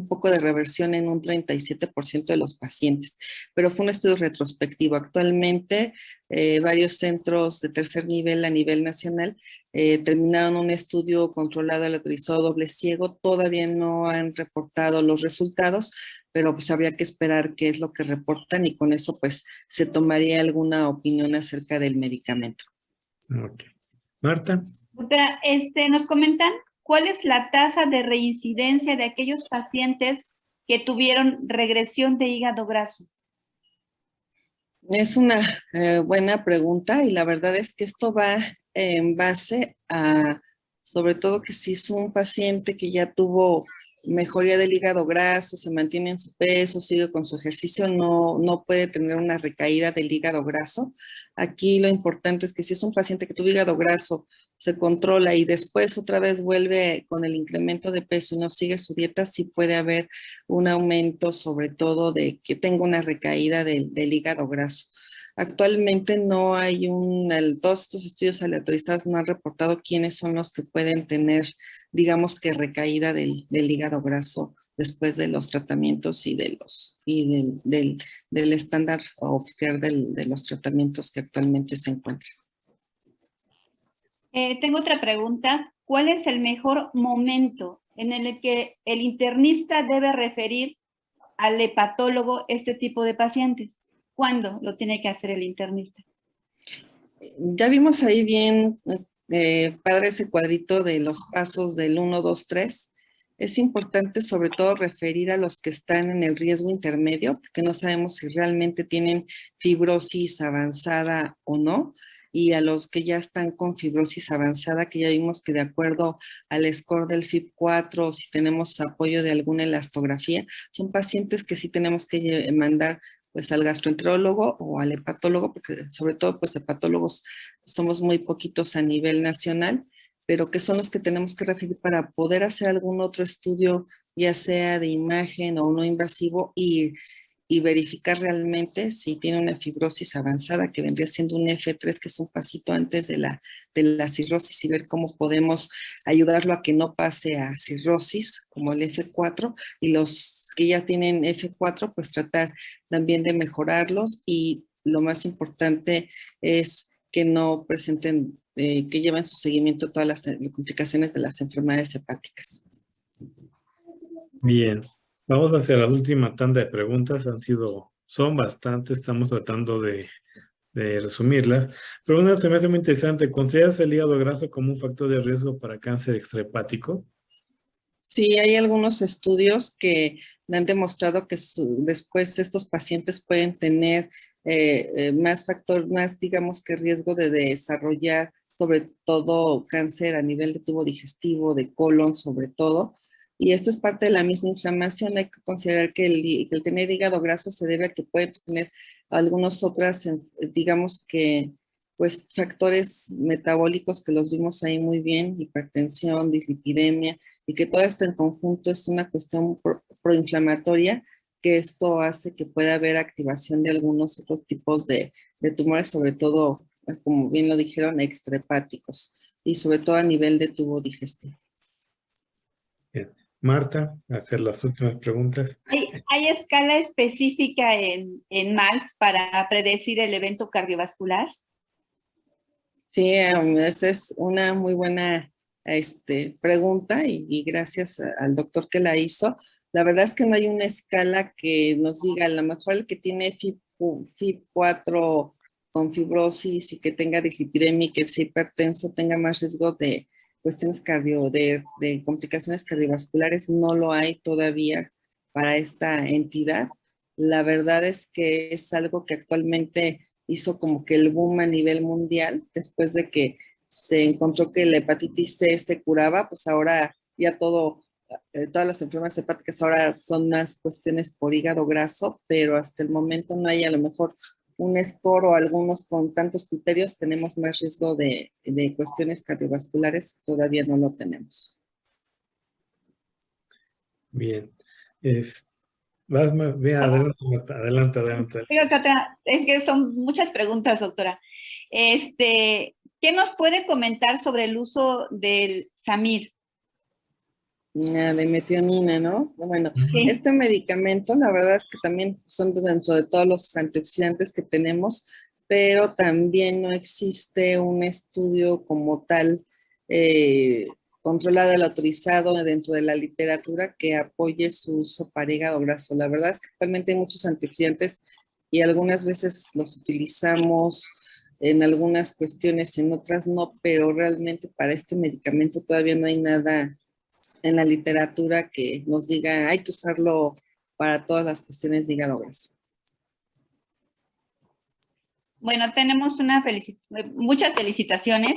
poco de reversión en un 37% de los pacientes, pero fue un estudio retrospectivo. Actualmente, varios centros de tercer nivel a nivel nacional terminaron un estudio controlado, aleatorizado, doble ciego, todavía no han reportado los resultados, pero pues habría que esperar qué es lo que reportan y con eso pues se tomaría alguna opinión acerca del medicamento. Okay. Marta. Doctora, nos comentan cuál es la tasa de reincidencia de aquellos pacientes que tuvieron regresión de hígado graso. Es una buena pregunta y la verdad es que esto va en base a, sobre todo que si es un paciente que ya tuvo mejoría del hígado graso, se mantiene en su peso, sigue con su ejercicio, no puede tener una recaída del hígado graso. Aquí lo importante es que si es un paciente que tuvo hígado graso, se controla y después otra vez vuelve con el incremento de peso y no sigue su dieta, sí puede haber un aumento sobre todo de que tenga una recaída del hígado graso. Actualmente no hay todos estos estudios aleatorizados no han reportado quiénes son los que pueden tener, digamos que recaída del hígado graso después de los tratamientos y del estándar of care de los tratamientos que actualmente se encuentran. Tengo otra pregunta. ¿Cuál es el mejor momento en el que el internista debe referir al hepatólogo este tipo de pacientes? ¿Cuándo lo tiene que hacer el internista? Ya vimos ahí bien, padre, ese cuadrito de los pasos del 1, 2, 3. Es importante sobre todo referir a los que están en el riesgo intermedio, porque no sabemos si realmente tienen fibrosis avanzada o no, y a los que ya están con fibrosis avanzada, que ya vimos que de acuerdo al score del FIB4 o si tenemos apoyo de alguna elastografía, son pacientes que sí tenemos que mandar pues al gastroenterólogo o al hepatólogo, porque sobre todo pues hepatólogos somos muy poquitos a nivel nacional, pero que son los que tenemos que referir para poder hacer algún otro estudio, ya sea de imagen o no invasivo, y y verificar realmente si tiene una fibrosis avanzada, que vendría siendo un F3, que es un pasito antes de la cirrosis, y ver cómo podemos ayudarlo a que no pase a cirrosis, como el F4, y los que ya tienen F4, pues tratar también de mejorarlos, y lo más importante es que no presenten, que lleven su seguimiento todas las complicaciones de las enfermedades hepáticas. Bien, vamos hacia la última tanda de preguntas. Son bastantes, estamos tratando de resumirlas. Pero una se me hace muy interesante. ¿Consideras el hígado graso como un factor de riesgo para cáncer extrahepático? Sí, hay algunos estudios que han demostrado que después estos pacientes pueden tener más digamos que riesgo de desarrollar sobre todo cáncer a nivel de tubo digestivo, de colon sobre todo. Y esto es parte de la misma inflamación. Hay que considerar que el tener hígado graso se debe a que pueden tener algunos otras, digamos que, pues factores metabólicos que los vimos ahí muy bien, hipertensión, dislipidemia, y que todo esto en conjunto es una cuestión proinflamatoria, que esto hace que pueda haber activación de algunos otros tipos de tumores, sobre todo, como bien lo dijeron, extrahepáticos, y sobre todo a nivel de tubo digestivo. Bien. Marta, hacer las últimas preguntas. ¿Hay escala específica en MALF para predecir el evento cardiovascular? Sí, esa es una muy buena pregunta, y gracias al doctor que la hizo. La verdad es que no hay una escala que nos diga, a lo mejor el que tiene FIB4 con fibrosis y que tenga dislipidemia y que sea hipertenso tenga más riesgo de cuestiones de complicaciones cardiovasculares. No lo hay todavía para esta entidad. La verdad es que es algo que actualmente hizo como que el boom a nivel mundial, después de que se encontró que la hepatitis C se curaba. Pues ahora ya todas las enfermedades hepáticas ahora son más cuestiones por hígado graso, pero hasta el momento no hay a lo mejor un score, o algunos con tantos criterios tenemos más riesgo de cuestiones cardiovasculares, todavía no lo tenemos. Bien. Bien, adelante. Creo que es que son muchas preguntas, doctora. ¿Qué nos puede comentar sobre el uso del Samir? De metionina, ¿no? Bueno, Sí. este medicamento, la verdad es que también son dentro de todos los antioxidantes que tenemos, pero también no existe un estudio como tal controlado, autorizado dentro de la literatura que apoye su uso para hígado graso. La verdad es que actualmente hay muchos antioxidantes y algunas veces los utilizamos en algunas cuestiones, en otras no, pero realmente para este medicamento todavía no hay nada en la literatura que nos diga hay que usarlo para todas las cuestiones de hígado graso. Bueno, tenemos muchas felicitaciones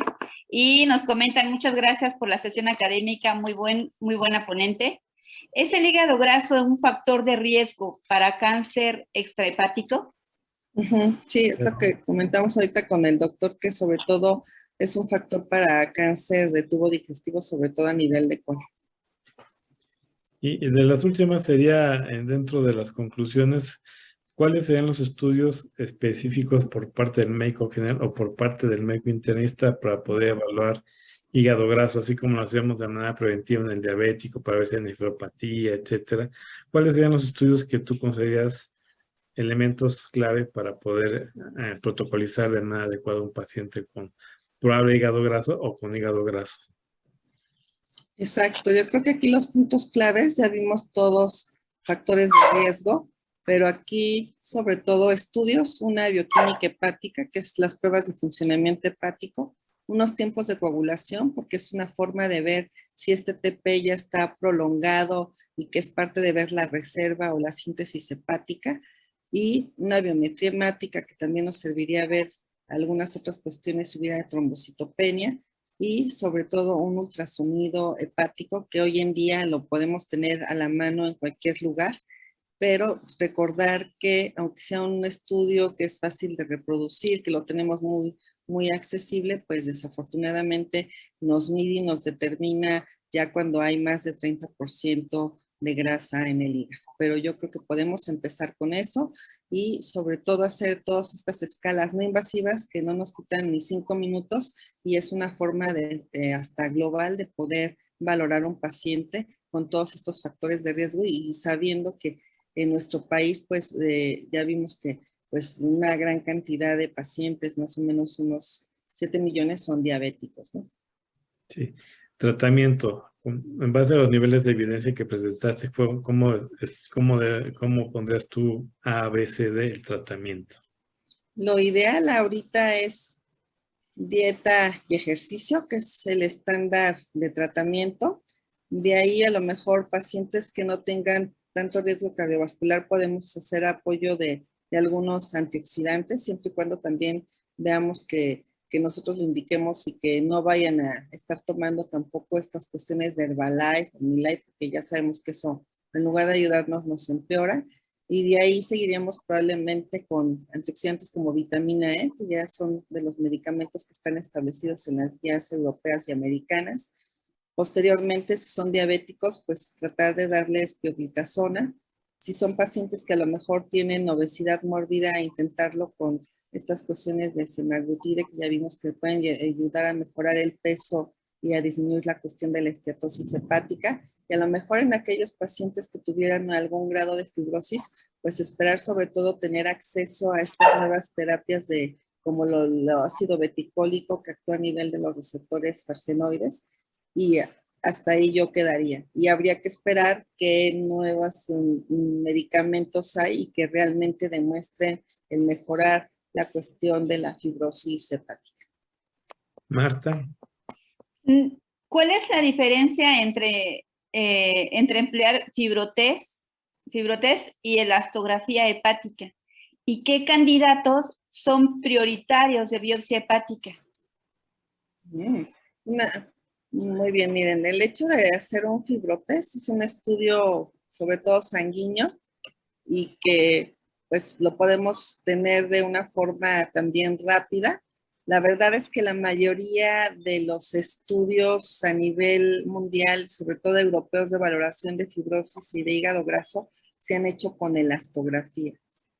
y nos comentan: muchas gracias por la sesión académica, muy buena ponente. ¿Es el hígado graso un factor de riesgo para cáncer extrahepático? Sí, es lo que comentamos ahorita con el doctor, que sobre todo es un factor para cáncer de tubo digestivo, sobre todo a nivel de colon. Y de las últimas sería, dentro de las conclusiones, ¿cuáles serían los estudios específicos por parte del médico general o por parte del médico internista para poder evaluar hígado graso, así como lo hacemos de manera preventiva en el diabético para ver si hay nefropatía, etcétera? ¿Cuáles serían los estudios que tú consideras elementos clave para poder protocolizar de manera adecuada a un paciente con probable hígado graso o con hígado graso? Exacto, yo creo que aquí los puntos claves, ya vimos todos factores de riesgo, pero aquí sobre todo estudios, una bioquímica hepática, que es las pruebas de funcionamiento hepático, unos tiempos de coagulación, porque es una forma de ver si este TP ya está prolongado y que es parte de ver la reserva o la síntesis hepática, y una biometría hemática que también nos serviría a ver algunas otras cuestiones, si hubiera trombocitopenia, y sobre todo un ultrasonido hepático que hoy en día lo podemos tener a la mano en cualquier lugar, pero recordar que aunque sea un estudio que es fácil de reproducir, que lo tenemos muy accesible, pues desafortunadamente nos mide y nos determina ya cuando hay más de 30% de grasa en el hígado. Pero yo creo que podemos empezar con eso y sobre todo hacer todas estas escalas no invasivas que no nos quitan ni 5 minutos y es una forma de hasta global de poder valorar un paciente con todos estos factores de riesgo y sabiendo que en nuestro país pues ya vimos que pues una gran cantidad de pacientes, más o menos unos 7 millones son diabéticos, ¿no? Sí. Tratamiento. En base a los niveles de evidencia que presentaste, ¿cómo pondrías tú A, B, C, D el tratamiento? Lo ideal ahorita es dieta y ejercicio, que es el estándar de tratamiento. De ahí a lo mejor pacientes que no tengan tanto riesgo cardiovascular podemos hacer apoyo de algunos antioxidantes, siempre y cuando también veamos que nosotros lo indiquemos y que no vayan a estar tomando tampoco estas cuestiones de Herbalife o Milite, porque ya sabemos que eso en lugar de ayudarnos nos empeora. Y de ahí seguiríamos probablemente con antioxidantes como vitamina E, que ya son de los medicamentos que están establecidos en las guías europeas y americanas. Posteriormente, si son diabéticos, pues tratar de darles pioglitazona. Si son pacientes que a lo mejor tienen obesidad mórbida, intentarlo con estas cuestiones de semaglutide, que ya vimos que pueden ayudar a mejorar el peso y a disminuir la cuestión de la esteatosis hepática. Y a lo mejor en aquellos pacientes que tuvieran algún grado de fibrosis, pues esperar sobre todo tener acceso a estas nuevas terapias de como lo ácido beticólico que actúa a nivel de los receptores farsenoides y hasta ahí yo quedaría. Y habría que esperar qué nuevos medicamentos hay y que realmente demuestren el mejorar la cuestión de la fibrosis hepática. Marta. ¿Cuál es la diferencia entre emplear fibrotest y elastografía hepática? ¿Y qué candidatos son prioritarios de biopsia hepática? Muy bien, miren, el hecho de hacer un fibrotest es un estudio sobre todo sanguíneo y que pues lo podemos tener de una forma también rápida. La verdad es que la mayoría de los estudios a nivel mundial, sobre todo europeos de valoración de fibrosis y de hígado graso, se han hecho con elastografía.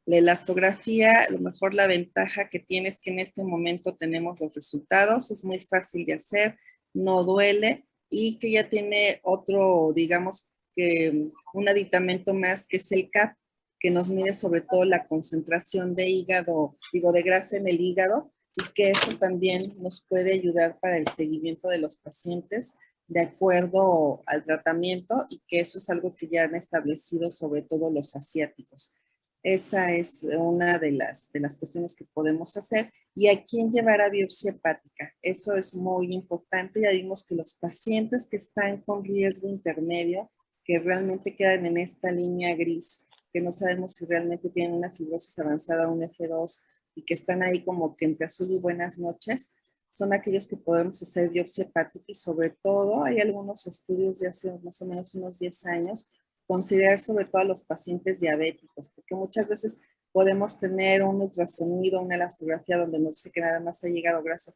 La elastografía, a lo mejor la ventaja que tiene es que en este momento tenemos los resultados, es muy fácil de hacer, no duele y que ya tiene otro, digamos, que un aditamento más que es el CAP, que nos mide sobre todo la concentración de hígado, de grasa en el hígado, y que eso también nos puede ayudar para el seguimiento de los pacientes de acuerdo al tratamiento y que eso es algo que ya han establecido sobre todo los asiáticos. Esa es una de las cuestiones que podemos hacer. ¿Y a quién llevar a biopsia hepática? Eso es muy importante. Ya vimos que los pacientes que están con riesgo intermedio, que realmente quedan en esta línea gris, que no sabemos si realmente tienen una fibrosis avanzada, un F2, y que están ahí como que entre azul y buenas noches, son aquellos que podemos hacer biopsia hepática y sobre todo hay algunos estudios de hace más o menos unos 10 años, considerar sobre todo a los pacientes diabéticos, porque muchas veces podemos tener un ultrasonido, una elastografía donde no sé que nada más ha llegado graso,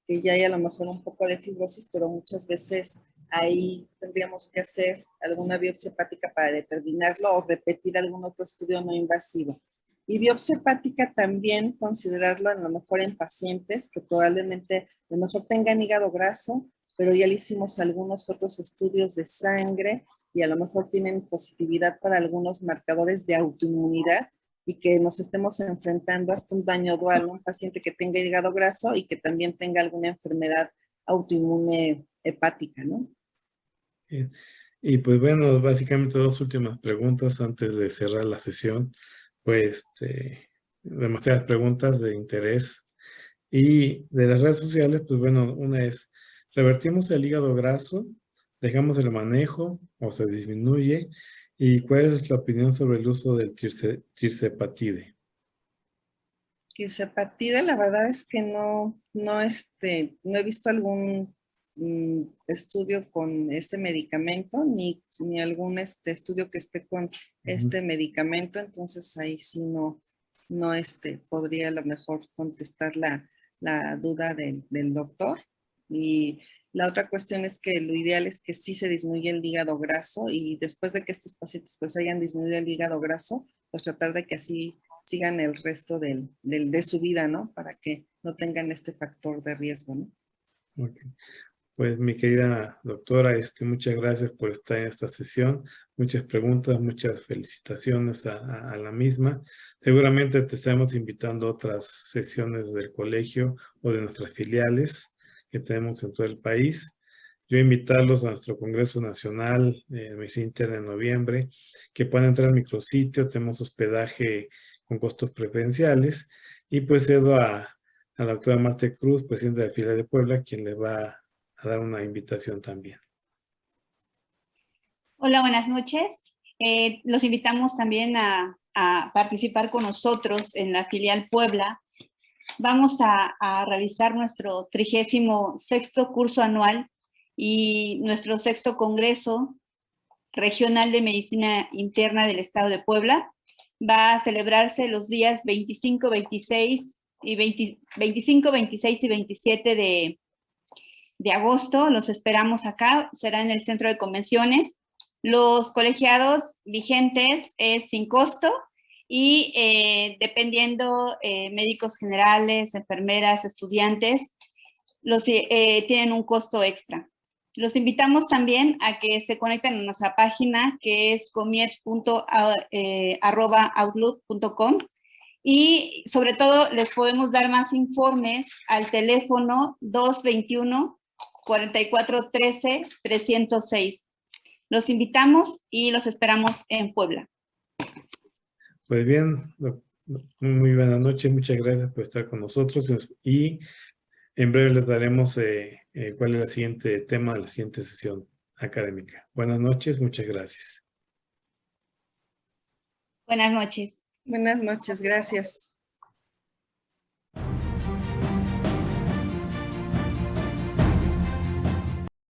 que ya hay a lo mejor un poco de fibrosis, pero muchas veces ahí tendríamos que hacer alguna biopsia hepática para determinarlo o repetir algún otro estudio no invasivo. Y biopsia hepática también considerarlo a lo mejor en pacientes que probablemente a lo mejor tengan hígado graso, pero ya le hicimos algunos otros estudios de sangre y a lo mejor tienen positividad para algunos marcadores de autoinmunidad y que nos estemos enfrentando hasta un daño dual, un paciente que tenga hígado graso y que también tenga alguna enfermedad autoinmune hepática, ¿no? Y pues bueno, básicamente dos últimas preguntas antes de cerrar la sesión. Pues demasiadas preguntas de interés. Y de las redes sociales, pues bueno, una es, ¿revertimos el hígado graso? ¿Dejamos el manejo o se disminuye? ¿Y cuál es la opinión sobre el uso del tirzepatide? Tirzepatide, la verdad es que no he visto algún estudio con ese medicamento, ni algún estudio que esté con este medicamento, entonces ahí sí no podría a lo mejor contestar la duda del doctor. Y la otra cuestión es que lo ideal es que sí se disminuya el hígado graso y después de que estos pacientes pues hayan disminuido el hígado graso, pues tratar de que así sigan el resto de su vida, ¿no? Para que no tengan este factor de riesgo, ¿no? Okay. Pues mi querida doctora, muchas gracias por estar en esta sesión. Muchas preguntas, muchas felicitaciones a la misma. Seguramente te estamos invitando a otras sesiones del colegio o de nuestras filiales que tenemos en todo el país. Yo invitarlos a nuestro Congreso Nacional de Medicina Interna en noviembre, que puedan entrar al micrositio, tenemos hospedaje con costos preferenciales, y pues cedo a la doctora Marta Cruz, presidenta de la filial de Puebla, quien le va a dar una invitación también. Hola, buenas noches. Los invitamos también a participar con nosotros en la filial Puebla. Vamos a realizar nuestro 36º curso anual y nuestro 6º Congreso Regional de Medicina Interna del Estado de Puebla. Va a celebrarse los días 25, 26 y 27 de agosto. Los esperamos acá, será en el Centro de Convenciones. Los colegiados vigentes es sin costo y dependiendo médicos generales, enfermeras, estudiantes, tienen un costo extra. Los invitamos también a que se conecten a nuestra página que es comiet.outlook.com y sobre todo les podemos dar más informes al teléfono 221-4413-306. Los invitamos y los esperamos en Puebla. Pues bien, muy buena noche, muchas gracias por estar con nosotros y en breve les daremos cuál es el siguiente tema de la siguiente sesión académica. Buenas noches, muchas gracias. Buenas noches. Buenas noches, gracias.